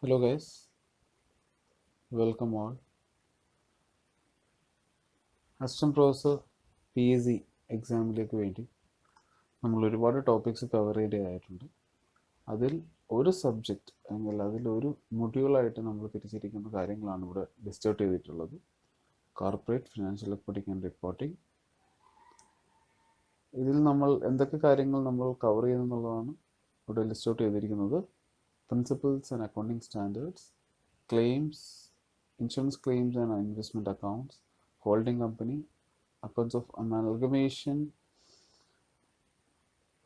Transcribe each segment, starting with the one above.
Hello guys, welcome all. Assistant professor P S C എക്സാമിലേക്ക് വേണ്ടി നമ്മൾ ഒരുപാട് ടോപ്പിക്സ് കവർ ചെയ്തതായിട്ടുണ്ട്. അതിൽ ഒരു സബ്ജക്റ്റ് അല്ലെങ്കിൽ അതിലൊരു മൊഡ്യൂളായിട്ട് നമ്മൾ തിരിച്ചിരിക്കുന്ന കാര്യങ്ങളാണ് ഇവിടെ ലിസ്റ്റ് ഔട്ട് ചെയ്തിട്ടുള്ളത്. Corporate financial reporting and reporting. ഇതിൽ നമ്മൾ എന്തൊക്കെ കാര്യങ്ങൾ നമ്മൾ കവർ ചെയ്യുന്നുള്ളതാണ് ഇവിടെ ലിസ്റ്റ് ഔട്ട് ചെയ്തിരിക്കുന്നത്. Principles and accounting standards, claims, insurance claims and investment accounts, holding company, accounts of amalgamation,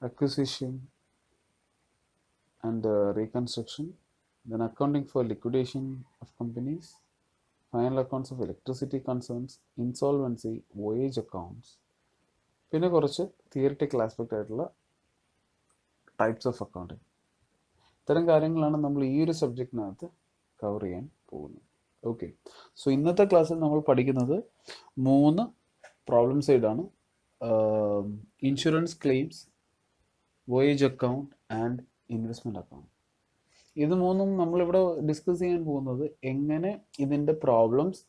acquisition and reconstruction, then accounting for liquidation of companies, final accounts of electricity concerns, insolvency, voyage accounts, പിന്നെ കുറച്ച് theoretical aspect ആയിട്ടുള്ള types of accounting. ഇത്തരം കാര്യങ്ങളാണ് നമ്മൾ ഈ ഒരു സബ്ജക്റ്റിനകത്ത് cover ചെയ്യാൻ പോകുന്നത്. ഓക്കെ, സോ ഇന്നത്തെ ക്ലാസ്സിൽ നമ്മൾ പഠിക്കുന്നത് 3 പ്രോബ്ലം സൈഡാണ്. Insurance claims, voyage account and investment account. ഇത് മൂന്നും നമ്മളിവിടെ ഡിസ്കസ് ചെയ്യാൻ പോകുന്നത് എങ്ങനെ ഇതിൻ്റെ പ്രോബ്ലംസ്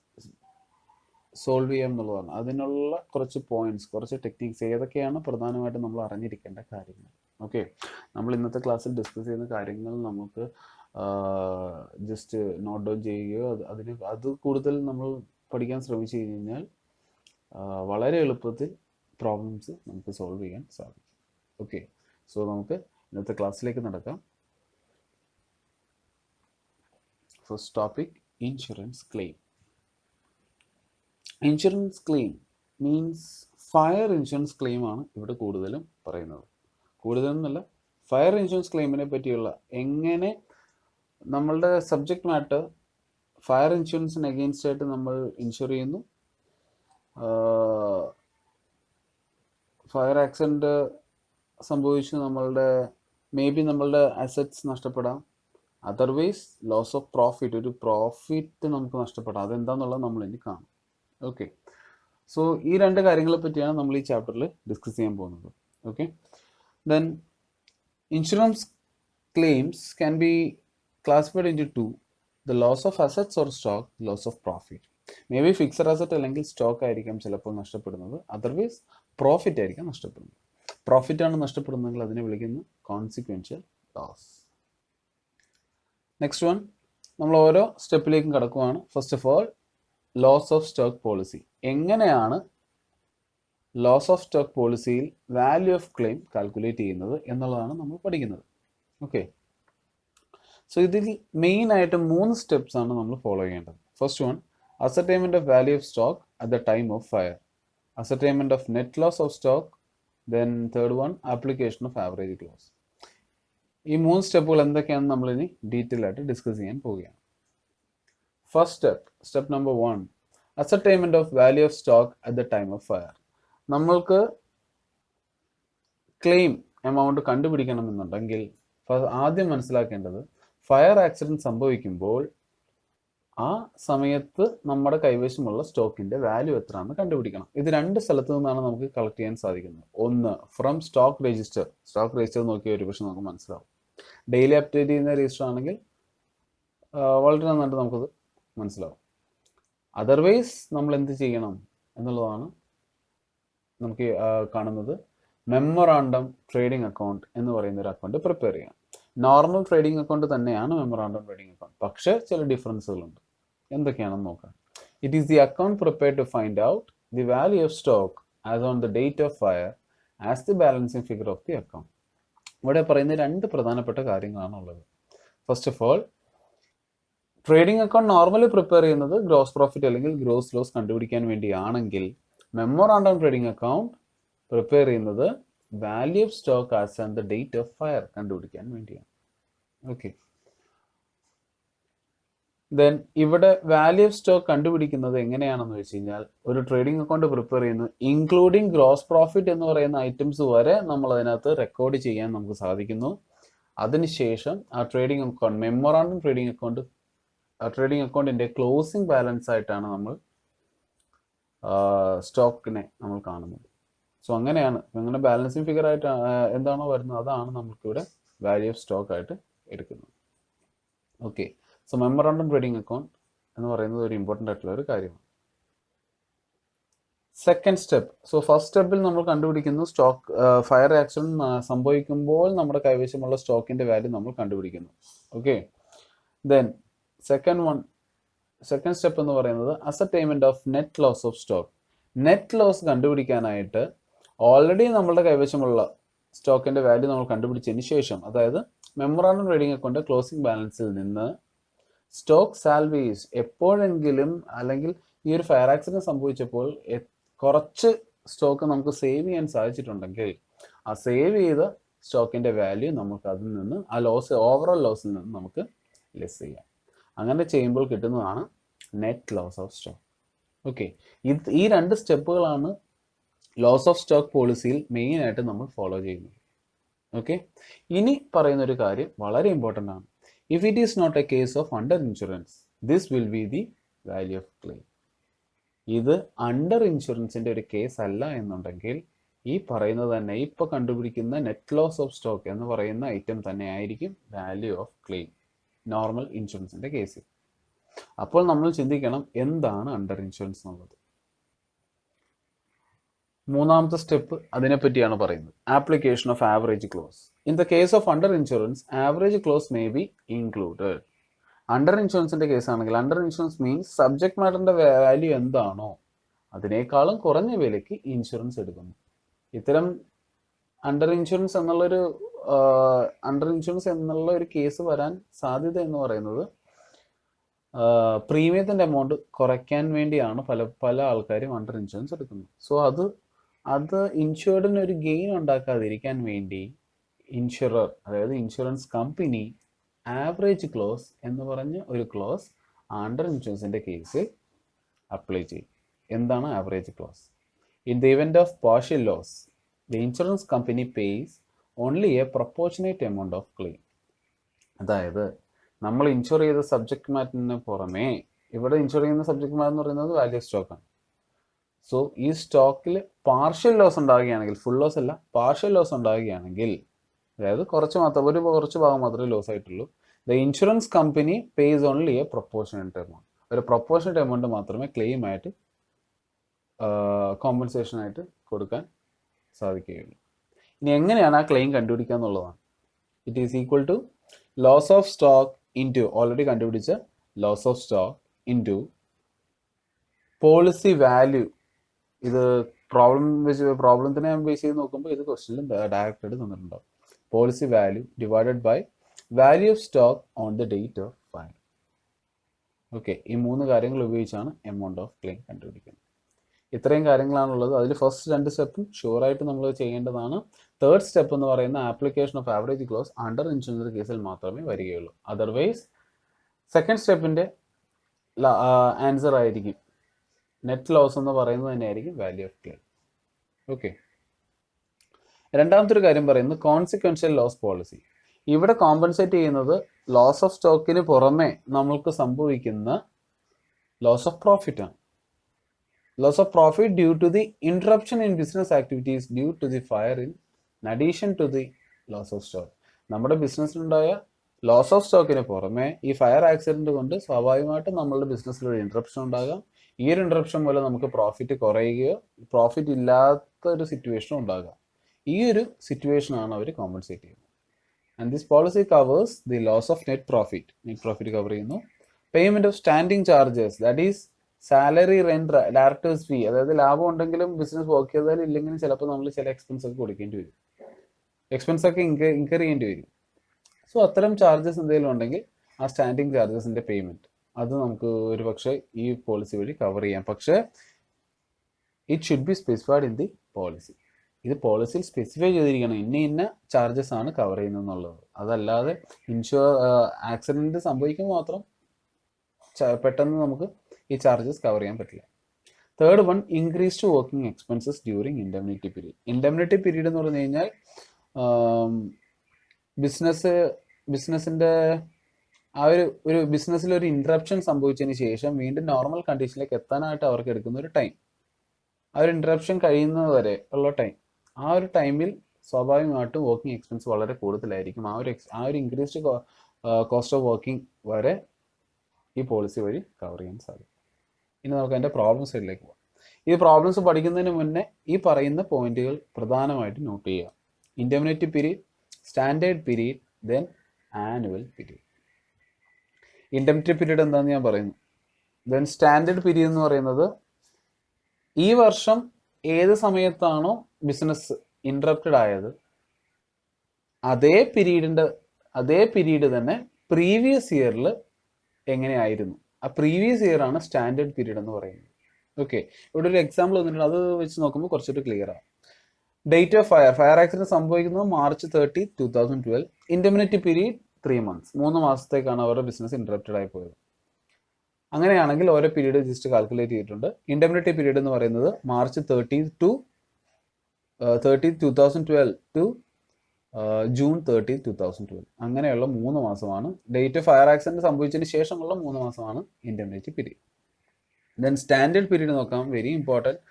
സോൾവ് ചെയ്യാം എന്നുള്ളതാണ്. അതിനുള്ള കുറച്ച് പോയിന്റ്സ്, കുറച്ച് ടെക്നിക്സ്, ഏതൊക്കെയാണ് പ്രധാനമായിട്ടും നമ്മൾ അറിഞ്ഞിരിക്കേണ്ട കാര്യങ്ങൾ. ഓക്കെ, നമ്മൾ ഇന്നത്തെ ക്ലാസ്സിൽ ഡിസ്കസ് ചെയ്യുന്ന കാര്യങ്ങൾ നമുക്ക് ജസ്റ്റ് നോട്ട് ഡൗൺ ചെയ്യുകയോ അത് കൂടുതൽ നമ്മൾ പഠിക്കാൻ ശ്രമിച്ചു കഴിഞ്ഞാൽ വളരെ എളുപ്പത്തിൽ പ്രോബ്ലംസ് നമുക്ക് സോൾവ് ചെയ്യാൻ സാധിക്കും. ഓക്കെ, സോ നമുക്ക് ഇന്നത്തെ ക്ലാസ്സിലേക്ക് നടക്കാം. First topic, insurance claim. Insurance claim means fire insurance claim ആണ് ഇവിടെ കൂടുതലും പറയുന്നത്. കൂടുതലെന്നല്ല, ഫയർ ഇൻഷുറൻസ് ക്ലെയിമിനെ പറ്റിയുള്ള എങ്ങനെ നമ്മളുടെ സബ്ജക്റ്റ് മാറ്റർ ഫയർ ഇൻഷുറൻസിന് അഗെയിൻസ്റ്റ് ആയിട്ട് നമ്മൾ ഇൻഷുർ ചെയ്യുന്നു. ഫയർ ആക്സിഡൻറ്റ് സംഭവിച്ചു നമ്മളുടെ അസറ്റ്സ് നഷ്ടപ്പെടാം. അതർവൈസ് ലോസ് ഓഫ് പ്രോഫിറ്റ്, ഒരു പ്രോഫിറ്റ് നമുക്ക് നഷ്ടപ്പെടാം. അതെന്താണെന്നുള്ളത് നമ്മൾ ഇനി കാണും. ഓക്കെ, സോ ഈ 2 കാര്യങ്ങളെ പറ്റിയാണ് നമ്മൾ ഈ ചാപ്റ്ററിൽ ഡിസ്കസ് ചെയ്യാൻ പോകുന്നത്. Okay, then insurance claims can be classified into 2: the loss of assets or stock, loss of profit. May be fixed asset അല്ലെങ്കിൽ സ്റ്റോക്ക് ആയിരിക്കാം ചിലപ്പോൾ നഷ്ടപ്പെടുന്നത്, അതർവൈസ് പ്രോഫിറ്റ് ആയിരിക്കാം നഷ്ടപ്പെടുന്നത്. പ്രോഫിറ്റ് ആണ് നഷ്ടപ്പെടുന്നതെങ്കിൽ അതിനെ വിളിക്കുന്നു കോൺസിക്വൻഷ്യൽ ലോസ്. നെക്സ്റ്റ് വൺ, നമ്മൾ ഓരോ സ്റ്റെപ്പിലേക്കും കടക്കുവാണ്. First of all, loss of stock policy. എങ്ങനെയാണ് ലോസ് ഓഫ് സ്റ്റോക്ക് പോളിസിയിൽ വാല്യൂ ഓഫ് ക്ലെയിം കാൽക്കുലേറ്റ് ചെയ്യുന്നത് എന്നുള്ളതാണ് നമ്മൾ പഠിക്കുന്നത്. ഓക്കെ, സോ ഇതിൽ മെയിൻ ആയിട്ട് 3 സ്റ്റെപ്സ് ആണ് നമ്മൾ ഫോളോ ചെയ്യേണ്ടത്. First one, ascertainment of value of stock at the time of fire, ascertainment of net loss of stock, then third one, application of average loss. ഈ 3 സ്റ്റെപ്പുകൾ എന്തൊക്കെയാണെന്ന് നമ്മളിനി ഡീറ്റെയിൽ ആയിട്ട് ഡിസ്കസ് ചെയ്യാൻ പോവുകയാണ്. First step number 1, ascertainment of value of stock at the time of fire. നമ്മൾക്ക് claim amount കണ്ടുപിടിക്കണമെന്നുണ്ടെങ്കിൽ ആദ്യം മനസ്സിലാക്കേണ്ടത് ഫയർ ആക്സിഡൻറ്റ് സംഭവിക്കുമ്പോൾ ആ സമയത്ത് നമ്മുടെ കൈവശമുള്ള സ്റ്റോക്കിൻ്റെ വാല്യൂ എത്രയാണെന്ന് കണ്ടുപിടിക്കണം. ഇത് 2 സ്ഥലത്തു നിന്നാണ് നമുക്ക് കളക്ട് ചെയ്യാൻ സാധിക്കുന്നത്. ഒന്ന്, ഫ്രം സ്റ്റോക്ക് രജിസ്റ്റർ നോക്കിയാൽ ഒരുപക്ഷെ നമുക്ക് മനസ്സിലാവും. ഡെയിലി അപ്ഡേറ്റ് ചെയ്യുന്ന രജിസ്റ്റർ ആണെങ്കിൽ വളരെ നന്നായിട്ട് നമുക്കത് മനസ്സിലാവും. അതർവൈസ് നമ്മൾ എന്ത് ചെയ്യണം എന്നുള്ളതാണ് നമുക്ക് കാണുന്നത്. മെമ്മറാണ്ടം ട്രേഡിംഗ് അക്കൗണ്ട് എന്ന് പറയുന്ന ഒരു അക്കൗണ്ട് പ്രിപ്പയർ ചെയ്യാം. നോർമൽ ട്രേഡിംഗ് അക്കൗണ്ട് തന്നെയാണ് മെമ്മറാണ്ടം ട്രേഡിംഗ് അക്കൗണ്ട്, പക്ഷേ ചില ഡിഫറൻസുകളുണ്ട്. എന്തൊക്കെയാണെന്ന് നോക്കാം. It is the account prepared to find out the value of stock as on the date of fire as the balancing figure of the account. ഇവിടെ പറയുന്ന 2 പ്രധാനപ്പെട്ട കാര്യങ്ങളാണ് ഉള്ളത്. First of all, trading account normally prepare ചെയ്യുന്നത് gross profit അല്ലെങ്കിൽ gross loss കണ്ടുപിടിക്കാൻ വേണ്ടിയാണെങ്കിൽ memorandum trading account prepare ചെയ്യുന്നത് value of stock as an the date of fire കണ്ടുപിടിക്കാൻ വേണ്ടിയാണ്. ഓക്കെ, ദെൻ ഇവിടെ വാല്യൂ ഓഫ് സ്റ്റോക്ക് കണ്ടുപിടിക്കുന്നത് എങ്ങനെയാണെന്ന് വെച്ച് കഴിഞ്ഞാൽ, ഒരു ട്രേഡിംഗ് അക്കൗണ്ട് പ്രിപ്പയർ ചെയ്യുന്നു ഇൻക്ലൂഡിങ് ഗ്രോസ് പ്രോഫിറ്റ് എന്ന് പറയുന്ന ഐറ്റംസ് വരെ നമ്മൾ അതിനകത്ത് റെക്കോർഡ് ചെയ്യാൻ നമുക്ക് സാധിക്കുന്നു. അതിനുശേഷം ആ ട്രേഡിംഗ് അക്കൗണ്ട്, മെമ്മറാണ്ടം ട്രേഡിംഗ് അക്കൗണ്ടിൻ്റെ ക്ലോസിംഗ് ബാലൻസ് ആയിട്ടാണ് നമ്മൾ സ്റ്റോക്കിനെ നമ്മൾ കാണുന്നത്. സോ അങ്ങനെ ബാലൻസിങ് ഫിഗർ ആയിട്ട് എന്താണോ വരുന്നത് അതാണ് നമുക്കിവിടെ വാല്യൂ ഓഫ് സ്റ്റോക്ക് ആയിട്ട് എടുക്കുന്നത്. Okay, so memorandum trading account എന്ന് പറയുന്നത് ഒരു ഇമ്പോർട്ടൻ്റ് ആയിട്ടുള്ള ഒരു കാര്യമാണ്. സെക്കൻഡ് സ്റ്റെപ്പ്, സോ ഫസ്റ്റ് സ്റ്റെപ്പിൽ നമ്മൾ കണ്ടുപിടിക്കുന്നു സ്റ്റോക്ക് ഫയർ ആക്സിഡന്റ് സംഭവിക്കുമ്പോൾ നമ്മുടെ കൈവശമുള്ള സ്റ്റോക്കിന്റെ വാല്യൂ നമ്മൾ കണ്ടുപിടിക്കുന്നു. ഓക്കെ, ദെൻ സെക്കൻഡ് സ്റ്റെപ്പ് എന്ന് പറയുന്നത് ascertainment of net loss of stock. Net loss കണ്ടുപിടിക്കാനായിട്ട് ഓൾറെഡി നമ്മളുടെ കൈവശമുള്ള സ്റ്റോക്കിന്റെ വാല്യൂ നമ്മൾ കണ്ടുപിടിച്ചതിന് ശേഷം, അതായത് മെമ്മറാണ്ടം ട്രേഡിംഗ് അക്കൗണ്ട് ക്ലോസിംഗ് ബാലൻസിൽ നിന്ന് സ്റ്റോക്ക് സാൽവേജ് എപ്പോഴെങ്കിലും, അല്ലെങ്കിൽ ഈ ഒരു ഫയർ ആക്സിഡന്റ് സംഭവിച്ചപ്പോൾ കുറച്ച് സ്റ്റോക്ക് നമുക്ക് സേവ് ചെയ്യാൻ സാധിച്ചിട്ടുണ്ടെങ്കിൽ ആ സേവ് ചെയ്ത സ്റ്റോക്കിന്റെ വാല്യൂ നമുക്ക് അതിൽ നിന്ന് ആ ഓവറോൾ ലോസിൽ നിന്ന് നമുക്ക് ലെസ് ചെയ്യാം. അങ്ങനെ ചെയ്യുമ്പോൾ കിട്ടുന്നതാണ് net loss of stock. Okay, ഈ രണ്ട് സ്റ്റെപ്പുകളാണ് ലോസ് ഓഫ് സ്റ്റോക്ക് പോളിസിയിൽ മെയിൻ ആയിട്ട് നമ്മൾ ഫോളോ ചെയ്യുന്നത്. ഓക്കെ, ഇനി പറയുന്ന ഒരു കാര്യം വളരെ ഇമ്പോർട്ടൻ്റ് ആണ്. If it is not a case of under insurance, this will be the value of claim. ഇത് അണ്ടർ ഇൻഷുറൻസിന്റെ ഒരു കേസ് അല്ല എന്നുണ്ടെങ്കിൽ ഈ പറയുന്നത് തന്നെ ഇപ്പോൾ കണ്ടുപിടിക്കുന്ന നെറ്റ് ലോസ് ഓഫ് സ്റ്റോക്ക് എന്ന് പറയുന്ന ഐറ്റം തന്നെ ആയിരിക്കും വാല്യൂ ഓഫ് ക്ലെയിം നോർമൽ ഇൻഷുറൻസിന്റെ കേസിൽ. അപ്പോൾ നമ്മൾ ചിന്തിക്കണം എന്താണ് അണ്ടർ ഇൻഷുറൻസ് എന്നുള്ളത്. മൂന്നാമത്തെ സ്റ്റെപ്പ് അതിനെപ്പറ്റിയാണ് പറയുന്നത്, application of average clause. In the case of under insurance, average clause may be included. Under ഇൻഷുറൻസിന്റെ കേസ് ആണെങ്കിൽ അണ്ടർ ഇൻഷുറൻസ് മീൻസ് സബ്ജക്ട് മാറ്ററിന്റെ വാല്യൂ എന്താണോ അതിനേക്കാളും കുറഞ്ഞ വിലയ്ക്ക് ഇൻഷുറൻസ് എടുക്കുന്നു. ഇത്തരം അണ്ടർ ഇൻഷുറൻസ് എന്നുള്ള ഒരു കേസ് വരാൻ സാധ്യത എന്ന് പറയുന്നത് പ്രീമിയത്തിന്റെ എമൗണ്ട് കുറയ്ക്കാൻ വേണ്ടിയാണ് പല ആൾക്കാരും അണ്ടർ ഇൻഷുറൻസ് എടുക്കുന്നത്. സോ അത് ഇൻഷുർഡിന് ഒരു ഗെയിൻ ഉണ്ടാക്കാതിരിക്കാൻ വേണ്ടി ഇൻഷുറർ, അതായത് ഇൻഷുറൻസ് കമ്പനി, ആവറേജ് ക്ലോസ് എന്ന് പറഞ്ഞ ഒരു ക്ലോസ് അണ്ടർ ഇൻഷുറൻസിന്റെ കേസിൽ അപ്ലൈ ചെയ്യും. എന്താണ് average clause? In the event of partial loss, the insurance company pays only a proportionate amount of claim. അതായത് നമ്മൾ ഇൻഷുർ ചെയ്ത സബ്ജക്ട് മാറ്ററിന് പുറമേ, ഇവിടെ ഇൻഷുർ ചെയ്യുന്ന സബ്ജക്ട് മാറ്റർ എന്ന് പറയുന്നത് വാല്യൂ ഓഫ് സ്റ്റോക്കാണ്. സോ ഈ സ്റ്റോക്കിൽ പാർഷ്യൽ ലോസ് ഉണ്ടാകുകയാണെങ്കിൽ, ഫുൾ ലോസ് അല്ല, പാർഷ്യൽ ലോസ് ഉണ്ടാകുകയാണെങ്കിൽ, അതായത് കുറച്ച് ഭാഗം മാത്രമേ ലോസ് ആയിട്ടുള്ളൂ, the insurance company pays only a proportionate amount. ഒരു പ്രൊപ്പോർഷനേറ്റ് എമൗണ്ട് മാത്രമേ ക്ലെയിം ആയിട്ട് കോമ്പൻസേഷൻ ആയിട്ട് കൊടുക്കാൻ സാധിക്കുകയുള്ളൂ. ഇനി എങ്ങനെയാണ് ആ ക്ലെയിം കണ്ടുപിടിക്കുക എന്നുള്ളതാണ്. It is equal to loss of stock into already കണ്ടുപിടിച്ച loss of stock into policy value. ഇത് പ്രോബ്ലത്തിനെ ബേസ് ചെയ്ത് നോക്കുമ്പോൾ ഇത് ക്വസ്റ്റ്യനിൽ ഡയറക്റ്റ് ആയിട്ട് തന്നിട്ടുണ്ടാവും. Policy value divided by value of stock on the date of file. Okay, ഈ 3 കാര്യങ്ങൾ ഉപയോഗിച്ചാണ് എമൗണ്ട് ഓഫ് ക്ലെയിം കണ്ടുപിടിക്കുന്നത്. ഇത്രയും കാര്യങ്ങളാണുള്ളത്. അതിൽ ഫസ്റ്റ് 2 സ്റ്റെപ്പും ഷുവറായിട്ട് നമ്മൾ ചെയ്യേണ്ടതാണ്. തേർഡ് സ്റ്റെപ്പ് എന്ന് പറയുന്ന application of average close under insurance കേസിൽ മാത്രമേ വരികയുള്ളൂ. അതർവൈസ് സെക്കൻഡ് സ്റ്റെപ്പിന്റെ ആൻസർ ആയിരിക്കും നെറ്റ് ലോസ് എന്ന് പറയുന്നത് തന്നെയായിരിക്കും വാല്യൂ ഓഫ് ക്ലെയിം. ഓക്കെ, രണ്ടാമത്തെ ഒരു കാര്യം പറയുന്നത് കോൺസിക്വൻഷ്യൽ ലോസ് പോളിസി. ഇവിടെ കോമ്പൻസേറ്റ് ചെയ്യുന്നത് ലോസ് ഓഫ് സ്റ്റോക്കിന് പുറമെ നമ്മൾക്ക് സംഭവിക്കുന്ന ലോസ് ഓഫ് പ്രോഫിറ്റ് ആണ്. Loss of profit due to the interruption in business activities due to the fire in addition to the loss of stock. നമ്മുടെ ബിസിനസ്സിലുണ്ടായ ലോസ് ഓഫ് സ്റ്റോക്കിന് പുറമെ ഈ fire accident കൊണ്ട് സ്വാഭാവികമായിട്ടും നമ്മളുടെ ബിസിനസ്സിൽ ഒരു ഇൻട്രപ്ഷൻ ഉണ്ടാകാം. ഈ ഒരു ഇൻട്രപ്ഷൻ മൂലം നമുക്ക് പ്രോഫിറ്റ് കുറയുകയോ പ്രോഫിറ്റ് ഇല്ലാത്ത ഒരു സിറ്റുവേഷനും ഉണ്ടാകാം. ഈ ഒരു സിറ്റുവേഷനാണ് അവർ കോമ്പൻസേറ്റ് ചെയ്യുന്നത്. And this policy covers the loss of net profit cover ചെയ്യുന്നു. Payment of standing charges, that is salary, rent, directors fee. അതായത് ലാഭം ഉണ്ടെങ്കിലും ബിസിനസ് വർക്ക് ചെയ്താലും ഇല്ലെങ്കിലും ചിലപ്പോൾ നമ്മൾ ചില എക്സ്പെൻസ് ഒക്കെ കൊടുക്കേണ്ടി വരും, എക്സ്പെൻസ് ഒക്കെ ഇൻകർ ചെയ്യേണ്ടി വരും. സോ അത്തരം ചാർജസ് എന്തെങ്കിലും ഉണ്ടെങ്കിൽ ആ സ്റ്റാൻഡിങ് ചാർജസിന്റെ പേയ്മെന്റ് അത് നമുക്ക് ഒരു പക്ഷേ ഈ പോളിസി വഴി കവർ ചെയ്യാം. പക്ഷേ it should be specified in the policy. ഇത് പോളിസിയിൽ സ്പെസിഫൈ ചെയ്തിരിക്കണം ഇന്ന ചാർജസ് ആണ് കവർ ചെയ്യുന്നത് എന്നുള്ളത്. അതല്ലാതെ ആക്സിഡന്റ് സംഭവിക്കുമ്പോൾ മാത്രം പെട്ടെന്ന് നമുക്ക് ഈ ചാർജസ് കവർ ചെയ്യാൻ പറ്റില്ല. Third one, increase to working expenses during indemnity period. Indemnity period എന്ന് പറഞ്ഞു കഴിഞ്ഞാൽ ബിസിനസ്സിന്റെ ആ ഒരു ബിസിനസ്സിൽ ഒരു ഇൻട്രപ്ഷൻ സംഭവിച്ചതിന് ശേഷം വീണ്ടും നോർമൽ കണ്ടീഷനിലേക്ക് എത്താനായിട്ട് അവർക്ക് എടുക്കുന്ന ഒരു ടൈം, ആ ഒരു ഇൻട്രപ്ഷൻ കഴിയുന്നത് വരെ ഉള്ള ടൈം, ആ ഒരു ടൈമിൽ സ്വാഭാവികമായിട്ടും വർക്കിംഗ് എക്സ്പെൻസ് വളരെ കൂടുതലായിരിക്കും. ആ ഒരു ഇൻക്രീസ്ഡ് കോസ്റ്റ് ഓഫ് വർക്കിംഗ് വരെ ഈ പോളിസി വഴി കവർ ചെയ്യാൻ സാധിക്കും. ഇനി നമുക്ക് അതിൻ്റെ പ്രോബ്ലം സൈഡിലേക്ക് പോകാം. ഈ പ്രോബ്ലംസ് പഠിക്കുന്നതിന് മുന്നേ ഈ പറയുന്ന പോയിന്റുകൾ പ്രധാനമായിട്ട് നോട്ട് ചെയ്യുക. Indemnity period, standard period, then annual period. Indemnity period എന്താണെന്ന് ഞാൻ പറയുന്നു. ദെൻ സ്റ്റാൻഡേർഡ് പീരീഡ് എന്ന് പറയുന്നത് ഈ വർഷം ഏത് സമയത്താണോ ബിസിനസ് ഇൻറ്ററപ്റ്റഡ് ആയത് അതേ പീരീഡ് തന്നെ പ്രീവിയസ് ഇയറിൽ എങ്ങനെയായിരുന്നു, ആ പ്രീവിയസ് ഇയർ ആണ് സ്റ്റാൻഡേർഡ് പീരീഡ് എന്ന് പറയുന്നത്. ഓക്കെ, ഇവിടെ ഒരു എക്സാമ്പിൾ വന്നിട്ടുണ്ട്, അത് വെച്ച് നോക്കുമ്പോൾ കുറച്ചുകൂടി ക്ലിയർ ആവും. ഡേറ്റ് ഓഫ് ഫയർ ആക്സിഡന്റ് സംഭവിക്കുന്നത് March 30, 2012. ഇൻഡെമിനിറ്റി പീരീഡ് 3 months, 3 മാസത്തേക്കാണ് അവരുടെ ബിസിനസ് ഇൻറ്ററപ്റ്റഡ് ആയി പോയത്. അങ്ങനെയാണെങ്കിൽ ഓരോ പീരീഡ് ജസ്റ്റ് കാൽക്കുലേറ്റ് ചെയ്തിട്ടുണ്ട്. ഇൻഡെമിനിറ്റി പീരീഡ് എന്ന് പറയുന്നത് March 30, 2012 ടു June 30, 2012. അങ്ങനെയുള്ള 3 മാസമാണ്. ഡേറ്റ് ഓഫ് ഫയർ ആക്സിഡന്റ് സംഭവിച്ചതിന് ശേഷമുള്ള 3 മാസമാണ് indemnity period. Then standard period നോക്കാം, very important.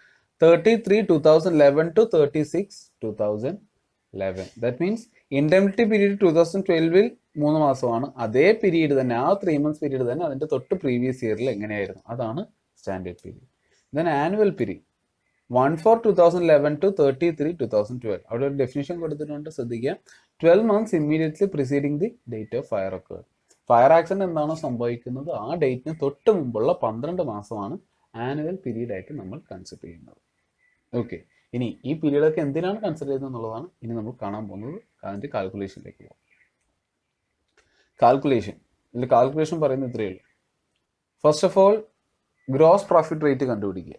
33, 2011 to 36, 2011. That means indemnity period 2012 3 മാസമാണ്. അതേ പീരീഡ് തന്നെ, ആ 3 months പീരീഡ് തന്നെ അതിൻ്റെ തൊട്ട് പ്രീവിയസ് ഇയറിൽ എങ്ങനെയായിരുന്നു, അതാണ് standard period. Then annual period 1/4/2011 to 33, 2012. അവിടെ ഒരു ഡെഫിനിഷൻ കൊടുത്തിട്ടുണ്ട്, ശ്രദ്ധിക്കുക. 12 months immediately preceding the date of fire ഒക്കെ. ഫയർ ആക്സിഡന്റ് എന്താണോ സംഭവിക്കുന്നത് ആ ഡേറ്റിന് തൊട്ട് മുമ്പുള്ള 12 മാസമാണ് ആനുവൽ പീരീഡ് ആയിട്ട് നമ്മൾ കൺസിഡർ ചെയ്യുന്നത്. ഓക്കെ, ഇനി ഈ പീരീഡൊക്കെ എന്തിനാണ് കൺസിഡർ ചെയ്യുന്നത് എന്നുള്ളതാണ് ഇനി നമ്മൾ കാണാൻ പോകുന്നത്. അതിൻ്റെ കാൽക്കുലേഷനിലേക്ക് പോകാം. ഇതിൽ കാൽക്കുലേഷൻ പറയുന്നത് ഇത്രയേ ഉള്ളൂ. First of all gross profit rate കണ്ടുപിടിക്കുക.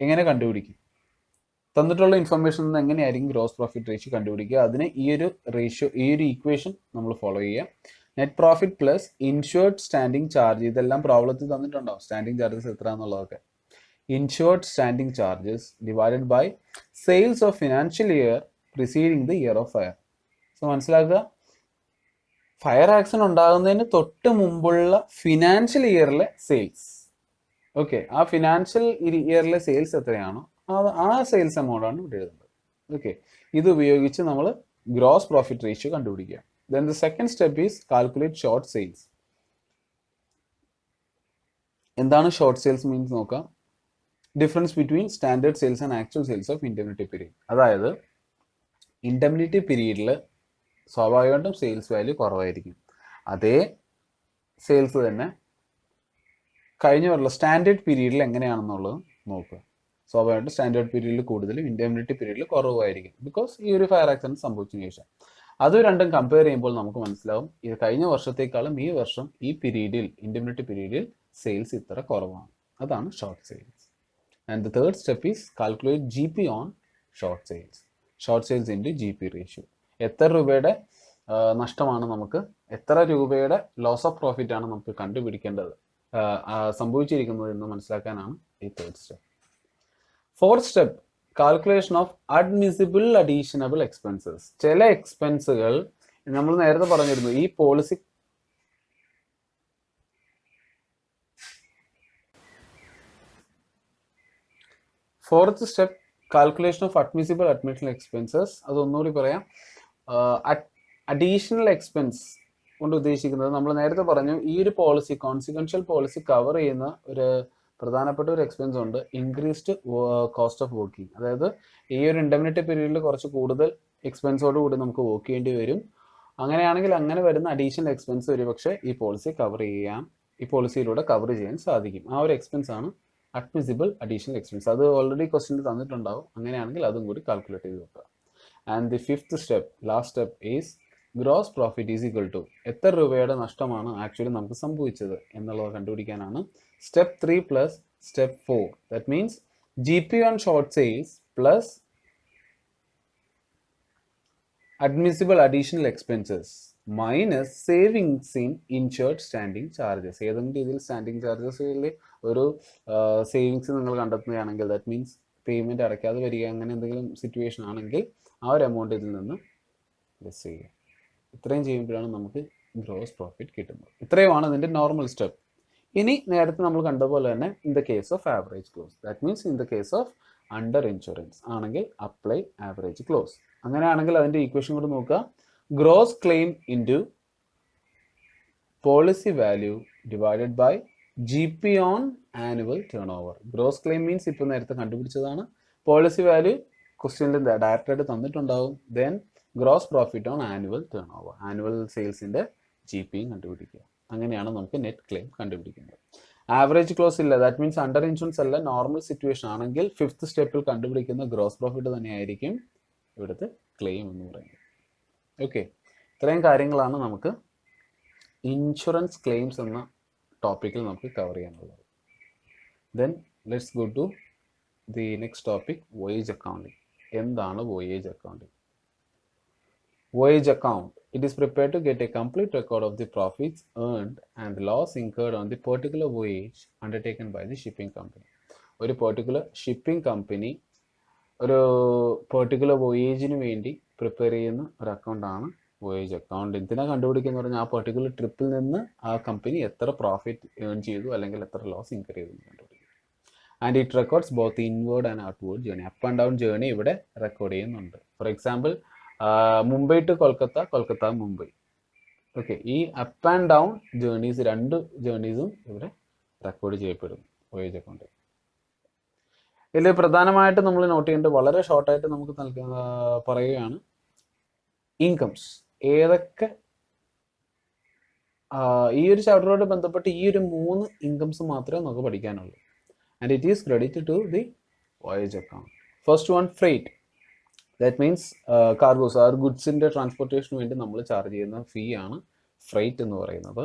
എങ്ങനെ കണ്ടുപിടിക്കും? തന്നിട്ടുള്ള ഇൻഫർമേഷൻ നിന്ന് എങ്ങനെയായിരിക്കും ഗ്രോസ് പ്രോഫിറ്റ് റേഷ്യോ കണ്ടുപിടിക്കുക? അതിന് ഈ ഒരു ഇക്വേഷൻ നമ്മൾ ഫോളോ ചെയ്യുക. Net profit plus insured standing charge, ഇതെല്ലാം പ്രോബ്ലത്തിൽ തന്നിട്ടുണ്ടാവും സ്റ്റാൻഡിങ് ചാർജസ് എത്ര എന്നുള്ളതൊക്കെ. Insured standing charges divided by sales of financial year preceding the year of fire. So മനസ്സിലാക്കുക, ഫയർ ആക്സിഡന്റ് ഉണ്ടാകുന്നതിന് തൊട്ട് മുമ്പുള്ള ഫിനാൻഷ്യൽ ഇയറിലെ സെയിൽസ്. ഓക്കെ, ആ ഫിനാൻഷ്യൽ ഇയറിലെ സെയിൽസ് എത്രയാണോ ആ സെയിൽസ് എമൗണ്ട് ആണ് ഇവിടെ എഴുതുന്നത്. ഓക്കെ, ഇത് ഉപയോഗിച്ച് നമ്മൾ ഗ്രോസ് പ്രോഫിറ്റ് റേഷ്യോ കണ്ടുപിടിക്കുക. Then the second step is calculate short sales. എന്താണ് ഷോർട്ട് സെയിൽസ് മീൻസ് നോക്കാം. Difference between standard sales and actual sales of indemnity period. അതായത് ഇൻഡെമിനിറ്റി പീരീഡിൽ സ്വാഭാവികമായിട്ടും സെയിൽസ് വാല്യൂ കുറവായിരിക്കും. അതേ സെയിൽസ് തന്നെ കഴിഞ്ഞ വരുള്ള സ്റ്റാൻഡേർഡ് പീരീഡിൽ എങ്ങനെയാണെന്നുള്ളത് നോക്കുക. സ്വാഭാവികമായിട്ടും സ്റ്റാൻഡേർഡ് പീരീഡിൽ കൂടുതലും ഇൻഡെമിനിറ്റി പീരീഡിൽ കുറവായിരിക്കും. ബിക്കോസ് ഈ ഒരു ഫയർ ആക്സിഡന്റ് സംഭവിച്ചതിന് ശേഷം അത് രണ്ടും കമ്പയർ ചെയ്യുമ്പോൾ നമുക്ക് മനസ്സിലാവും ഇത് കഴിഞ്ഞ വർഷത്തേക്കാളും ഈ വർഷം ഈ പീരീഡിൽ ഇൻഡെമിനിറ്റി പീരീഡിൽ സെയിൽസ് ഇത്ര കുറവാണ്. അതാണ് short sales. And the third step is calculate GP on short sales. Short sales into GP ratio. എത്ര രൂപയുടെ നഷ്ടമാണ് നമുക്ക്, എത്ര രൂപയുടെ ലോസ് ഓഫ് പ്രോഫിറ്റ് ആണ് നമുക്ക് കണ്ടുപിടിക്കേണ്ടത് സംഭവിച്ചിരിക്കുന്നത് എന്ന് മനസ്സിലാക്കാനാണ് ഈ third step. Fourth step calculation of admissible additional expenses. ചില എക്സ്പെൻസുകൾ നമ്മൾ നേരത്തെ പറഞ്ഞിരുന്നു ഈ policy fourth step calculation of admissible additional expenses. അതൊന്നുകൂടി പറയാം. അഡീഷണൽ എക്സ്പെൻസ് കൊണ്ട് ഉദ്ദേശിക്കുന്നത് നമ്മൾ നേരത്തെ പറഞ്ഞു ഈ ഒരു പോളിസി കോൺസിക്വൻഷ്യൽ പോളിസി കവർ ചെയ്യുന്ന ഒരു പ്രധാനപ്പെട്ട ഒരു എക്സ്പെൻസ് ഉണ്ട്, ഇൻക്രീസ്ഡ് കോസ്റ്റ് ഓഫ് വർക്കിംഗ്. അതായത് ഈ ഒരു ഇൻഡെമിനിറ്റി പീരീഡിൽ കുറച്ച് കൂടുതൽ എക്സ്പെൻസോട് കൂടി നമുക്ക് വർക്ക് ചെയ്യേണ്ടി വരും. അങ്ങനെയാണെങ്കിൽ അങ്ങനെ വരുന്ന അഡീഷണൽ എക്സ്പെൻസ് ഒരുപക്ഷെ ഈ പോളിസിയിലൂടെ കവർ ചെയ്യാൻ സാധിക്കും. ആ ഒരു എക്സ്പെൻസ് ആണ് അഡ്മിസിബിൾ അഡീഷണൽ എക്സ്പെൻസ്. അത് ഓൾറെഡി ക്വസ്റ്റ്യൻ തന്നിട്ടുണ്ടാവും. അങ്ങനെയാണെങ്കിൽ അതും കൂടി കാൽക്കുലേറ്റ് ചെയ്ത് വെക്കുക. And the fifth step, last step is gross profit is equal to എത്ര രൂപയുടെ നഷ്ടമാണ് ആക്ച്വലി നമുക്ക് സംഭവിച്ചത് എന്നുള്ളത് കണ്ടുപിടിക്കാനാണ് step 3 plus step 4. That means GP on short sales plus admissible additional expenses minus savings in insured standing charges. ഏതെങ്കിലും രീതിയിൽ standing ചാർജസിൽ ഒരു സേവിങ്സ് നിങ്ങൾ കണ്ടെത്തുകയാണെങ്കിൽ ദാറ്റ് മീൻസ് പേയ്മെൻറ്റ് അടയ്ക്കാതെ വരിക അങ്ങനെ എന്തെങ്കിലും സിറ്റുവേഷൻ ആണെങ്കിൽ ആ ഒരു എമൗണ്ട് ഇതിൽ നിന്ന് ലെസ് ചെയ്യുക. ഇത്രയും ചെയ്യുമ്പോഴാണ് നമുക്ക് ഗ്രോസ് പ്രോഫിറ്റ് കിട്ടുന്നത്. ഇത്രയുമാണ് ഇതിൻ്റെ നോർമൽ സ്റ്റെപ്പ്. ഇനി നേരത്തെ നമ്മൾ കണ്ടതുപോലെ തന്നെ in the case of average clause, that means in the case of under insurance ആണെങ്കിൽ അപ്ലൈ ആവറേജ് ക്ലോസ്. അങ്ങനെയാണെങ്കിൽ അതിൻ്റെ ഈക്വേഷൻ കൂടി നോക്കുക. Gross claim into policy value divided by GP on annual turnover. Gross claim means ഇപ്പോൾ നേരത്തെ കണ്ടുപിടിച്ചതാണ്. Policy value ക്വസ്റ്റ്യനിൽ direct ആയിട്ട് തന്നിട്ടുണ്ടാവും. Then gross profit on annual turnover, annual സെയിൽസിൻ്റെ GP കണ്ടുപിടിക്കുക. അങ്ങനെയാണ് നമുക്ക് നെറ്റ് ക്ലെയിം കണ്ടുപിടിക്കുന്നത്. ആവറേജ് ക്ലോസ് ഇല്ല, ദാറ്റ് മീൻസ് അണ്ടർ ഇൻഷുറൻസ് അല്ല, നോർമൽ സിറ്റുവേഷൻ ആണെങ്കിൽ 5th സ്റ്റെപ്പിൽ കണ്ടുപിടിക്കുന്ന ഗ്രോസ് പ്രോഫിറ്റ് തന്നെയായിരിക്കും ഇവിടുത്തെ ക്ലെയിം എന്ന് പറയുന്നത്. ഓക്കെ, ഇത്രയും കാര്യങ്ങളാണ് നമുക്ക് ഇൻഷുറൻസ് ക്ലെയിംസ് എന്ന ടോപ്പിക്കിൽ നമുക്ക് കവർ ചെയ്യാനുള്ളത്. Then let's go to the next topic, voyage accounting. എന്താണ് voyage accounting? Voyage account. It is prepared to get a complete record of the profits earned and the loss incurred on the particular voyage undertaken by the shipping company. ഒരു particular shipping company ഒരു particular വോയേജിന് വേണ്ടി prepare ചെയ്യുന്ന ഒരു അക്കൗണ്ടാണ് voyage account. എന്തിനാ കണ്ടുപിടിക്കുന്നത് പറഞ്ഞാൽ ആ particular ട്രിപ്പിൽ നിന്ന് ആ കമ്പനി എത്ര പ്രോഫിറ്റ് ഏൺ ചെയ്തു അല്ലെങ്കിൽ എത്ര ലോസ് ഇൻകർ ചെയ്തു എന്ന് കണ്ടുപിടിക്കും. And it records both inward and outward journey. Up and down journey ഇവിടെ റെക്കോർഡ് ചെയ്യുന്നുണ്ട്. For example, Mumbai to Kolkata, Kolkata Mumbai. Okay, ഈ അപ്പ് ആൻഡ് ഡൗൺ ജേർണീസ്, രണ്ട് ജേർണീസും ഇവിടെ റെക്കോർഡ് ചെയ്യപ്പെടും വോയേജ് അക്കൗണ്ട്. ഇതിൽ പ്രധാനമായിട്ട് നമ്മൾ നോട്ട് ചെയ്യേണ്ടത്, വളരെ ഷോർട്ടായിട്ട് നമുക്ക് പറയുകയാണ്, ഇൻകംസ്. ഏതൊക്കെ ഈ ഒരു ചാപ്റ്ററോട് ബന്ധപ്പെട്ട് ഈ ഒരു 3 ഇൻകംസ് മാത്രമേ നമുക്ക് പഠിക്കാനുള്ളൂ. And it is credit to the voyage account. First one, freight. That means cargos, ആ ഗുഡ്സിൻ്റെ ട്രാൻസ്പോർട്ടേഷന് വേണ്ടി നമ്മൾ ചാർജ് ചെയ്യുന്ന ഫീ ആണ് ഫ്രൈറ്റ് എന്ന് പറയുന്നത്.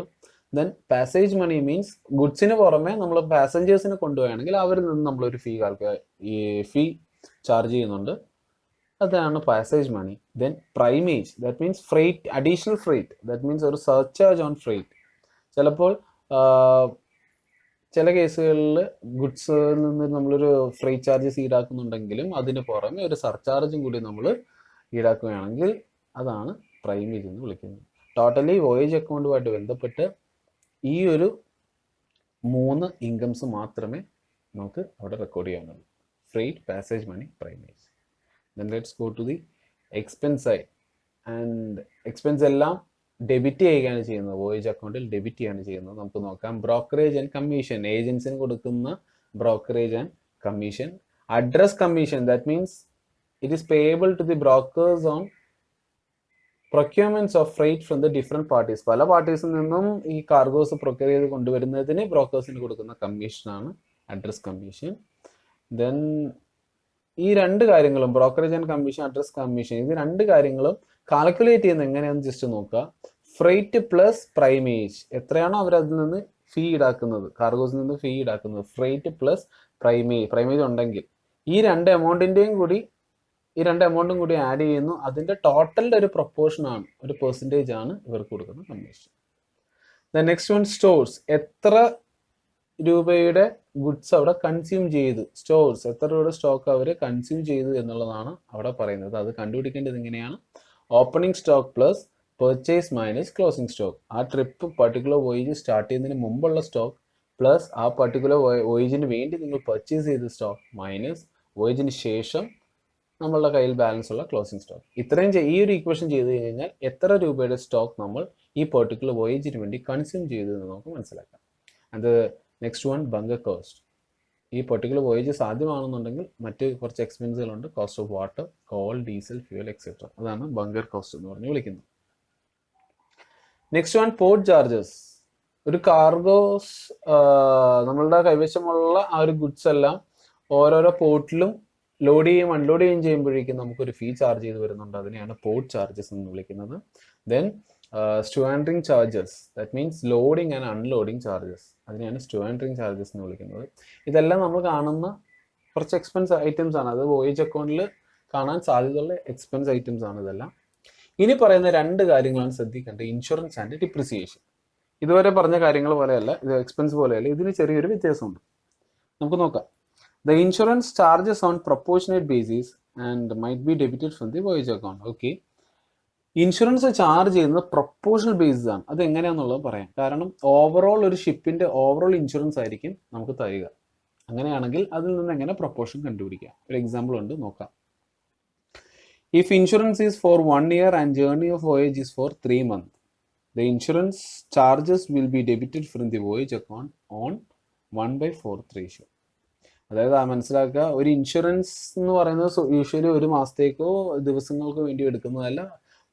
ദെൻ പാസേജ് മണി മീൻസ് ഗുഡ്സിന് പുറമെ നമ്മൾ പാസഞ്ചേഴ്സിനെ കൊണ്ടുപോവുകയാണെങ്കിൽ അവരിൽ നിന്ന് നമ്മളൊരു ഈ ഫീ ചാർജ് ചെയ്യുന്നുണ്ട്, അതാണ് passage money. Then primage, that means freight, additional freight, that means ഒരു സർചാർജ് ഓൺ ഫ്രൈറ്റ്. ചിലപ്പോൾ ചില കേസുകളിൽ ഗുഡ്സിൽ നിന്ന് നമ്മളൊരു ഫ്രൈറ്റ് ചാർജസ് ഈടാക്കുന്നുണ്ടെങ്കിലും അതിന് പുറമെ ഒരു സർചാർജും കൂടി നമ്മൾ ഈടാക്കുകയാണെങ്കിൽ അതാണ് പ്രൈമേജ് എന്ന് വിളിക്കുന്നത്. ടോട്ടലി വോയേജ് അക്കൗണ്ടുമായിട്ട് ബന്ധപ്പെട്ട് ഈ ഒരു 3 ഇൻകംസ് മാത്രമേ നമുക്ക് അവിടെ റെക്കോർഡ് ചെയ്യാനുള്ളൂ: freight, passage money, primage. Then let's go to the expense side. And expense എല്ലാം ഡെബിറ്റ് ചെയ്യുകയാണ് ചെയ്യുന്നത്, വോയേജ് അക്കൗണ്ടിൽ ഡെബിറ്റ് ചെയ്യാണ് ചെയ്യുന്നത്. നമുക്ക് നോക്കാം. ബ്രോക്കറേജ് ആൻഡ് കമ്മീഷൻ, ഏജൻസിന് കൊടുക്കുന്ന brokerage and commission. Address commission, that means it is payable to the brokers on procurements of freight from the different parties. പല പാർട്ടീസിൽ നിന്നും ഈ കാർഗോസ് പ്രൊക്യൂർ ചെയ്ത് കൊണ്ടുവരുന്നതിന് ബ്രോക്കേഴ്സിന് കൊടുക്കുന്ന കമ്മീഷനാണ് അഡ്രസ് കമ്മീഷൻ. ദെൻ ഈ 2 കാര്യങ്ങളും, brokerage and commission, address commission, ഇത് 2 കാര്യങ്ങളും കാൽക്കുലേറ്റ് ചെയ്യുന്നത് എങ്ങനെയാണെന്ന് ജസ്റ്റ് നോക്കുക. ഫ്രൈറ്റ് പ്ലസ് പ്രൈമേജ്, എത്രയാണോ അവർ അതിൽ നിന്ന് ഫീ ഈടാക്കുന്നത്, കാർഗോസിൽ നിന്ന് ഫീ ഈടാക്കുന്നത്, ഫ്രൈറ്റ് പ്ലസ് പ്രൈമേജ് ഉണ്ടെങ്കിൽ ഈ 2 എമൗണ്ടും കൂടി ആഡ് ചെയ്യുന്നു. അതിൻ്റെ ടോട്ടലിൻ്റെ ഒരു പ്രൊപ്പോർഷനാണ്, ഒരു പെർസെൻറ്റേജ് ആണ് ഇവർക്ക് കൊടുക്കുന്ന commission. The next one, stores. എത്ര രൂപയുടെ ഗുഡ്സ് അവിടെ കൺസ്യൂം ചെയ്തു, സ്റ്റോഴ്സ്, എത്ര രൂപയുടെ സ്റ്റോക്ക് അവർ കൺസ്യൂം ചെയ്തു എന്നുള്ളതാണ് അവിടെ പറയുന്നത്. അത് കണ്ടുപിടിക്കേണ്ടത് എങ്ങനെയാണ്? Opening stock plus purchase minus closing stock. ആ ട്രിപ്പ് പർട്ടിക്കുലർ വോയേജ് സ്റ്റാർട്ട് ചെയ്യുന്നതിന് മുമ്പുള്ള സ്റ്റോക്ക് പ്ലസ് ആ പർട്ടിക്കുലർ വോയേജിന് വേണ്ടി നിങ്ങൾ പർച്ചേസ് ചെയ്ത സ്റ്റോക്ക് മൈനസ് വോയേജിന് ശേഷം നമ്മളുടെ കയ്യിൽ ബാലൻസ് ഉള്ള ക്ലോസിംഗ് സ്റ്റോക്ക്. ഇത്രയും ഈ ഒരു ഇക്വേഷൻ ചെയ്ത് കഴിഞ്ഞാൽ എത്ര രൂപയുടെ സ്റ്റോക്ക് നമ്മൾ ഈ പർട്ടിക്കുലർ വോയേജിന് വേണ്ടി കൺസ്യൂം ചെയ്തു എന്ന് നമുക്ക് മനസ്സിലാക്കാം. അത് നെക്സ്റ്റ് വൺ, ബങ്കർ കോസ്റ്റ്. ഈ പർട്ടിക്കുലർ വോയേജ് സാധ്യമാണെന്നുണ്ടെങ്കിൽ മറ്റ് കുറച്ച് എക്സ്പെൻസുകളുണ്ട്, cost of water, coal, diesel, fuel etcetera. അതാണ് ബങ്കർ കോസ്റ്റ് എന്ന് പറഞ്ഞ് വിളിക്കുന്നത്. Next one, port charges. ഒരു കാർഗോസ് നമ്മളുടെ കൈവശമുള്ള ആ ഒരു ഗുഡ്സ് എല്ലാം ഓരോരോ പോർട്ടിലും ലോഡ് ചെയ്യുകയും അൺലോഡ് ചെയ്യുകയും ചെയ്യുമ്പോഴേക്കും നമുക്കൊരു ഫീ ചാർജ് ചെയ്ത് വരുന്നുണ്ട്. അതിനെയാണ് പോർട്ട് ചാർജസ് എന്ന് വിളിക്കുന്നത്. Then stevedoring charges, that means loading and unloading charges, അതിനെയാണ് സ്റ്റുവാൻഡറിങ് ചാർജസ് എന്ന് വിളിക്കുന്നത്. ഇതെല്ലാം നമ്മൾ കാണുന്ന കുറച്ച് എക്സ്പെൻസ് ഐറ്റംസ് ആണ്. അത് വോയേജ് അക്കൗണ്ടിൽ കാണാൻ സാധ്യതയുള്ള എക്സ്പെൻസ് ഐറ്റംസ് ആണ് ഇതെല്ലാം. ഇനി പറയുന്ന 2 കാര്യങ്ങളാണ് ശ്രദ്ധിക്കേണ്ടത്: ഇൻഷുറൻസ് ആൻഡ് ഡിപ്രിസിയേഷൻ. ഇതുവരെ പറഞ്ഞ കാര്യങ്ങൾ പോലെയല്ല, ഇത് എക്സ്പെൻസ് പോലെയല്ല, ഇതിന് ചെറിയൊരു വ്യത്യാസമുണ്ട്. നമുക്ക് നോക്കാം. The insurance charges on proportionate basis and might be debited from the voyage account. Okay, insurance charge ചെയ്യുന്നത് പ്രൊപ്പോർഷണൽ ബേസിസ് ആണ്. അത് എങ്ങനെയാണെന്നുള്ളത് പറയാം. കാരണം ഓവറോൾ ഒരു ഷിപ്പിന്റെ ഓവറോൾ ഇൻഷുറൻസ് ആയിരിക്കും നമുക്ക് തരിക. അങ്ങനെയാണെങ്കിൽ അതിൽ നിന്ന് എങ്ങനെ പ്രൊപ്പോർഷൻ കണ്ടുപിടിക്കാം? ഒരു എക്സാമ്പിൾ ഉണ്ട്, നോക്കാം. If insurance is for 1 year and journey of voyage is for 3 months, The insurance charges will be debited from the voyage account on 1/4 ratio. അതായത് മനസ്സിലാക്കുക, ഒരു ഇൻഷുറൻസ് എന്ന് പറയുന്നത് യൂഷ്വലി ഒരു മാസത്തേക്കോ ദിവസങ്ങൾക്കോ വേണ്ടി എടുക്കുന്നതല്ല,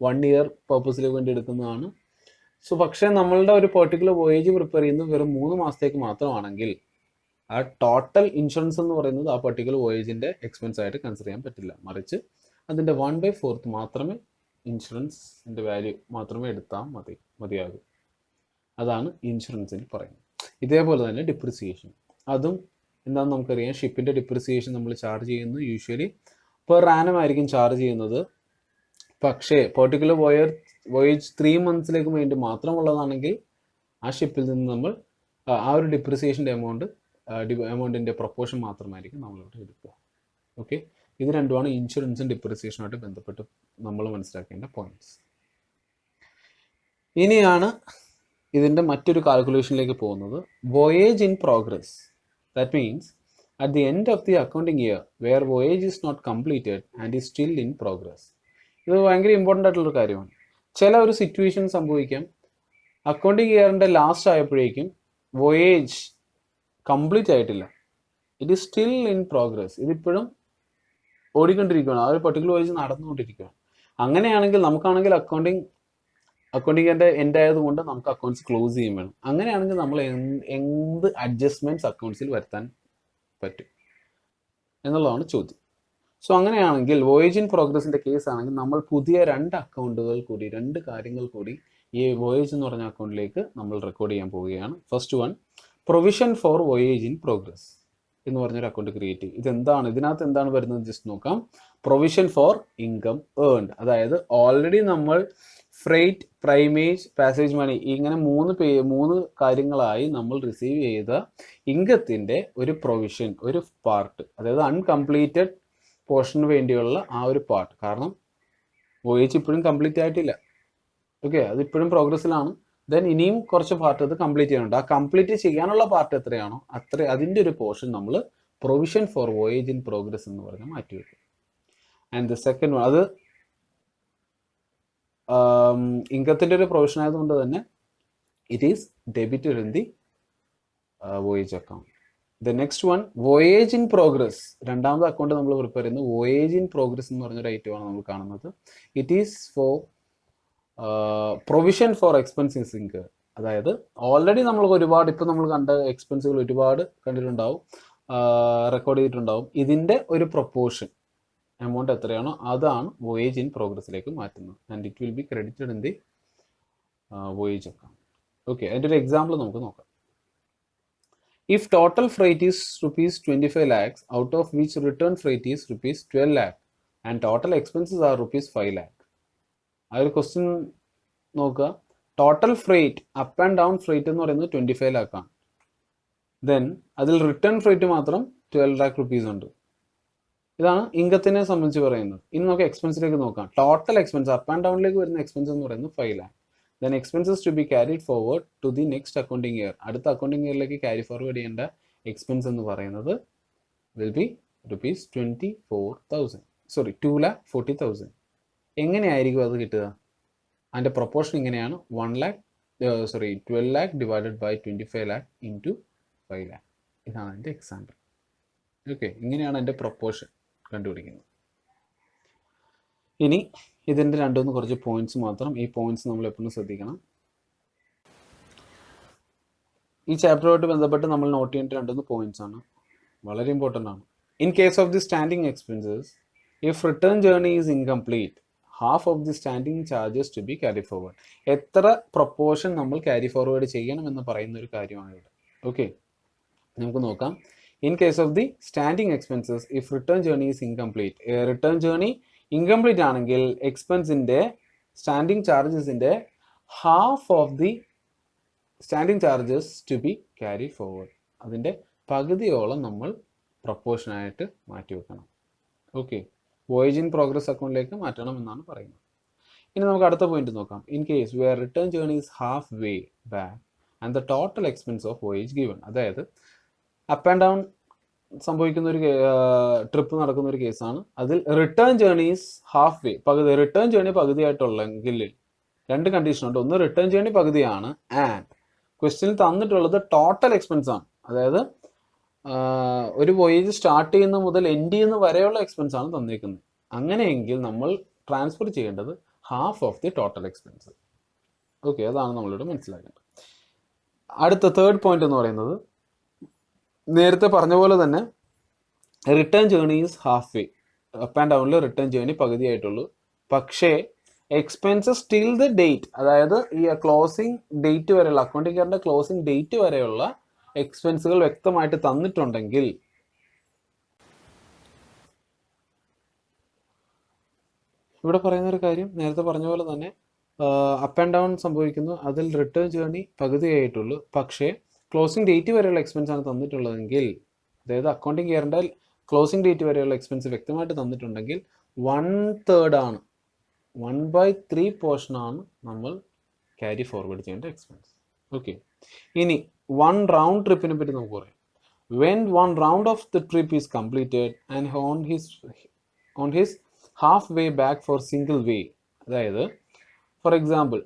1 ഇയർ പർപ്പസിലേക്ക് വേണ്ടി എടുക്കുന്നതാണ്. സോ പക്ഷേ നമ്മളുടെ ഒരു പെർട്ടിക്കുലർ വോയേജ് പ്രിപ്പയർ ചെയ്യുന്നത് വെറും 3 മാസത്തേക്ക് മാത്രമാണെങ്കിൽ ആ ടോട്ടൽ ഇൻഷുറൻസ് എന്ന് പറയുന്നത് ആ പെർട്ടിക്കുലർ വോയേജിൻ്റെ എക്സ്പെൻസ് ആയിട്ട് കൺസിഡർ ചെയ്യാൻ പറ്റില്ല. മറിച്ച് അതിൻ്റെ 1/4 മാത്രമേ ഇൻഷുറൻസിൻ്റെ വാല്യൂ മാത്രമേ എടുത്താൽ മതിയാകും. അതാണ് ഇൻഷുറൻസിന് പറയുന്നത്. ഇതേപോലെ തന്നെ ഡിപ്രിസിയേഷൻ, അതും എന്താണെന്ന് നമുക്കറിയാം. ഷിപ്പിൻ്റെ ഡിപ്രിസിയേഷൻ നമ്മൾ ചാർജ് ചെയ്യുന്നത് യൂഷ്വലി പെർ ആനം ആയിരിക്കും ചാർജ് ചെയ്യുന്നത്. പക്ഷേ പെർട്ടിക്കുലർ വോയേജ് 3 മന്ത്സിലേക്ക് വേണ്ടി മാത്രമുള്ളതാണെങ്കിൽ ആ ഷിപ്പിൽ നിന്ന് നമ്മൾ ആ ഒരു ഡിപ്രിസിയേഷൻ്റെ എമൗണ്ടിൻ്റെ പ്രൊപ്പോർഷൻ മാത്രമായിരിക്കും നമ്മളിവിടെ എടുക്കുക. ഓക്കെ, ഇത് രണ്ടുമാണ് ഇൻഷുറൻസും ഡിപ്രിസിയേഷനുമായിട്ട് ബന്ധപ്പെട്ട് നമ്മൾ മനസ്സിലാക്കേണ്ട പോയിന്റ്സ്. ഇനിയാണ് ഇതിൻ്റെ മറ്റൊരു കാൽക്കുലേഷനിലേക്ക് പോകുന്നത്, voyage in progress. That means at the end of the accounting year where voyage is not completed and is still in progress. ഇത് ഭയങ്കര ഇമ്പോർട്ടൻ്റ് ആയിട്ടുള്ളൊരു കാര്യമാണ്. ചില ഒരു സിറ്റുവേഷൻ സംഭവിക്കാം, അക്കൗണ്ടിങ് ഇയറിൻ്റെ ലാസ്റ്റ് ആയപ്പോഴേക്കും വോയേജ് കംപ്ലീറ്റ് ആയിട്ടില്ല, it is still in progress, ഇതിപ്പോഴും ഓടിക്കൊണ്ടിരിക്കുകയാണ്, ആ ഒരു പെർട്ടിക്കുലർ വോയേജ് നടന്നുകൊണ്ടിരിക്കുകയാണ്. അങ്ങനെയാണെങ്കിൽ നമുക്കാണെങ്കിൽ അക്കൗണ്ടിങ്ങിൻ്റെ എൻഡ് ആയതുകൊണ്ട് നമുക്ക് അക്കൗണ്ട്സ് ക്ലോസ് ചെയ്യും വേണം. അങ്ങനെയാണെങ്കിൽ നമ്മൾ എന്ത് അഡ്ജസ്റ്റ്മെൻറ്റ്സ് അക്കൗണ്ട്സിൽ വരുത്താൻ പറ്റും എന്നുള്ളതാണ് ചോദ്യം. സോ അങ്ങനെയാണെങ്കിൽ വോയേജ് ഇൻ പ്രോഗ്രസിൻ്റെ കേസ് ആണെങ്കിൽ നമ്മൾ പുതിയ 2 അക്കൗണ്ടുകൾ കൂടി, 2 കാര്യങ്ങൾ കൂടി ഈ വോയേജ് എന്ന് പറഞ്ഞ അക്കൗണ്ടിലേക്ക് നമ്മൾ റെക്കോർഡ് ചെയ്യാൻ പോവുകയാണ്. First one, provision for voyage in progress എന്ന് പറഞ്ഞൊരു അക്കൗണ്ട് ക്രിയേറ്റ് ചെയ്യും. ഇതെന്താണ്, ഇതിനകത്ത് എന്താണ് വരുന്നത് ജസ്റ്റ് നോക്കാം. പ്രൊവിഷൻ ഫോർ ഇൻകം ഏൺഡ്, അതായത് ഓൾറെഡി നമ്മൾ ഫ്രൈറ്റ്, പ്രൈമേജ്, പാസേജ് മണി, ഇങ്ങനെ 3 കാര്യങ്ങളായി നമ്മൾ റിസീവ് ചെയ്ത ഇൻകത്തിൻ്റെ ഒരു പ്രൊവിഷൻ, ഒരു പാർട്ട്, അതായത് അൺകംപ്ലീറ്റഡ് പോർഷന് വേണ്ടിയുള്ള ആ ഒരു പാർട്ട്. കാരണം വോയേജ് ഇപ്പോഴും കംപ്ലീറ്റ് ആയിട്ടില്ല. ഓക്കെ, അതിപ്പോഴും പ്രോഗ്രസ്സിലാണ്. ദെൻ ഇനിയും കുറച്ച് പാർട്ട് അത് കംപ്ലീറ്റ് ചെയ്യാനുണ്ട്. ആ കംപ്ലീറ്റ് ചെയ്യാനുള്ള പാർട്ട് എത്രയാണോ അതിൻ്റെ ഒരു പോർഷൻ നമ്മൾ provision for voyage in progress എന്ന് പറഞ്ഞാൽ മാറ്റിവെക്കും. ആൻഡ് ദ സെക്കൻഡ് വൺ, അത് ഇൻകത്തിൻ്റെ ഒരു പ്രൊവിഷൻ ആയതുകൊണ്ട് തന്നെ it is debited in the voyage account. The next one, voyage in progress. രണ്ടാമത്തെ അക്കൗണ്ട് നമ്മൾ പ്രിപ്പയർ ചെയ്യുന്നത് വോയേജ് ഇൻ പ്രോഗ്രസ് എന്ന് പറഞ്ഞൊരു ഐറ്റമാണ് നമ്മൾ കാണുന്നത്. It is for provision for expenses incur. അതായത് ഓൾറെഡി നമ്മൾ ഒരുപാട്, ഇപ്പോൾ നമ്മൾ കണ്ട എക്സ്പെൻസുകൾ ഒരുപാട് കണ്ടിട്ടുണ്ടാവും, റെക്കോർഡ് ചെയ്തിട്ടുണ്ടാവും. ഇതിൻ്റെ ഒരു പ്രൊപ്പോർഷൻ എമൗണ്ട് എത്രയാണോ അതാണ് വോയേജ് ഇൻ പ്രോഗ്രസ്സിലേക്ക് മാറ്റുന്നത്. And it will be credited in the voyage account. Okay, അതിൻ്റെ ഒരു എക്സാമ്പിൾ നമുക്ക് നോക്കാം. If total freight is rupees 25 lakhs, out of which return freight is rupees 12 lakh and total expenses are rupees 5 lakh. ആ ഒരു question നോക്കുക. Total freight, up and down freight എന്ന് പറയുന്നത് 25 lakh ആണ്. ദെൻ അതിൽ റിട്ടേൺ ഫ്രൈറ്റ് മാത്രം 12 lakh rupees ഉണ്ട്. ഇതാണ് ഇൻകത്തിനെ സംബന്ധിച്ച് പറയുന്നത്. ഇനി നമുക്ക് എക്സ്പെൻസിലേക്ക് നോക്കാം. ടോട്ടൽ എക്സ്പെൻസ്, അപ്പ് ആൻഡ് ഡൗണിലേക്ക് വരുന്ന എക്സ്പെൻസ് എന്ന് പറയുന്നത് 5 lakh. Then expenses to be carried forward to the next accounting year. അടുത്ത അക്കൗണ്ടിങ് ഇയറിലേക്ക് ക്യാരി ഫോർവേഡ് ചെയ്യേണ്ട എക്സ്പെൻസ് എന്ന് പറയുന്നത് വിൽ ബി rupees 2,40,000. എങ്ങനെയായിരിക്കും അത് കിട്ടുക? അതിൻ്റെ പ്രൊപ്പോർഷൻ ഇങ്ങനെയാണ്, 12 lakh divided by 25 lakh into 5 lakh. ഇതാണ് അതിൻ്റെ എക്സാമ്പിൾ. ഓക്കെ, ഇങ്ങനെയാണ് അതിൻ്റെ പ്രൊപ്പോർഷൻ കണ്ടുപിടിക്കുന്നത്. ഇനി ഇതിൻ്റെ രണ്ടുമൂന്ന് കുറച്ച് പോയിന്റ്സ് മാത്രം. ഈ പോയിന്റ്സ് നമ്മൾ എപ്പോഴും ശ്രദ്ധിക്കണം. ഈ ചാപ്റ്ററുമായിട്ട് ബന്ധപ്പെട്ട് നമ്മൾ നോട്ട് ചെയ്യേണ്ട 2-3 പോയിന്റ്സ് ആണ്, വളരെ ഇമ്പോർട്ടൻ്റ് ആണ്. In case of the standing expenses, if return journey is incomplete, half of the standing charges to be carry forward. എത്ര പ്രൊപ്പോർഷൻ നമ്മൾ ക്യാരി ഫോർവേഡ് ചെയ്യണം എന്ന് പറയുന്ന ഒരു കാര്യമാണ് ഇവിടെ. ഓക്കെ, നമുക്ക് നോക്കാം. In case of the standing expenses, if return journey is incomplete, return journey incomplete ആണെങ്കിൽ എക്സ്പെൻസിൻ്റെ സ്റ്റാൻഡിങ് ചാർജസിൻ്റെ half of the standing charges to be carry forward, അതിൻ്റെ പകുതിയോളം നമ്മൾ പ്രൊപ്പോർഷനായിട്ട് മാറ്റി വെക്കണം. ഓക്കെ, വോയേജ് ഇൻ പ്രോഗ്രസ് അക്കൗണ്ടിലേക്ക് മാറ്റണം എന്നാണ് പറയുന്നത്. ഇനി നമുക്ക് അടുത്ത പോയിന്റ് നോക്കാം. In case where return journey is half way back and the total expense of voyage given. അതായത് അപ്പ് ആൻഡ് ഡൗൺ സംഭവിക്കുന്ന ഒരു ട്രിപ്പ് നടക്കുന്ന ഒരു കേസാണ്. അതിൽ return journey is half way, return journey പകുതിയായിട്ടുള്ളെങ്കിൽ രണ്ട് കണ്ടീഷൻ ഉണ്ട്. ഒന്ന് റിട്ടേൺ ചെയ്യേണ്ടി പകുതിയാണ്, ആൻഡ് ക്വസ്റ്റ്യനിൽ തന്നിട്ടുള്ളത് ടോട്ടൽ എക്സ്പെൻസ് ആണ്. അതായത് ഒരു വോയേജ് സ്റ്റാർട്ട് ചെയ്യുന്ന മുതൽ എൻഡ് ചെയ്യുന്ന വരെയുള്ള എക്സ്പെൻസ് ആണ് തന്നിരിക്കുന്നത്. അങ്ങനെയെങ്കിൽ നമ്മൾ ട്രാൻസ്ഫർ ചെയ്യേണ്ടത് half of the total expense. Okay, അതാണ് നമ്മളിവിടെ മനസ്സിലാക്കേണ്ടത്. അടുത്ത തേർഡ് പോയിന്റ് എന്ന് പറയുന്നത് നേരത്തെ പറഞ്ഞ പോലെ തന്നെ return journey is half way. Up and ഡൗണിൽ റിട്ടേൺ ജേർണി പകുതിയായിട്ടുള്ളൂ. പക്ഷേ എക്സ്പെൻസസ് ടിൽ ദ ഡേറ്റ്, അതായത് ഈ ക്ലോസിംഗ് ഡേറ്റ് വരെയുള്ള അക്കൗണ്ടിംഗ് ഇയറിന്റെ ക്ലോസിംഗ് ഡേറ്റ് വരെയുള്ള എക്സ്പെൻസുകൾ വ്യക്തമായിട്ട് തന്നിട്ടുണ്ടെങ്കിൽ ഇവിടെ പറയുന്ന ഒരു കാര്യം നേരത്തെ പറഞ്ഞ പോലെ തന്നെ അപ്പ് ആൻഡ് ഡൗൺ സംഭവിക്കുന്നു, അതിൽ റിട്ടേൺ ജേർണി പകുതിയായിട്ടുള്ളൂ. പക്ഷേ ക്ലോസിംഗ് ഡേറ്റ് വരെയുള്ള എക്സ്പെൻസ് ആണ് തന്നിട്ടുള്ളതെങ്കിൽ, അതായത് അക്കൗണ്ടിംഗ് ഇയറിന്റെ ക്ലോസിംഗ് ഡേറ്റ് വരെയുള്ള എക്സ്പെൻസ് വ്യക്തമായിട്ട് തന്നിട്ടുണ്ടെങ്കിൽ 1/3 ആണ്, 1/3 പോർഷൻ ആണ് നമ്മൾ ക്യാരി ഫോർവേഡ് ചെയ്യേണ്ട എക്സ്പെൻസ്. ഓക്കെ, ഇനി വൺ റൗണ്ട് ട്രിപ്പിനെ പറ്റി നമുക്ക് പറയാം. When one round of the trip is completed and on his half way back for single way, അതായത് for example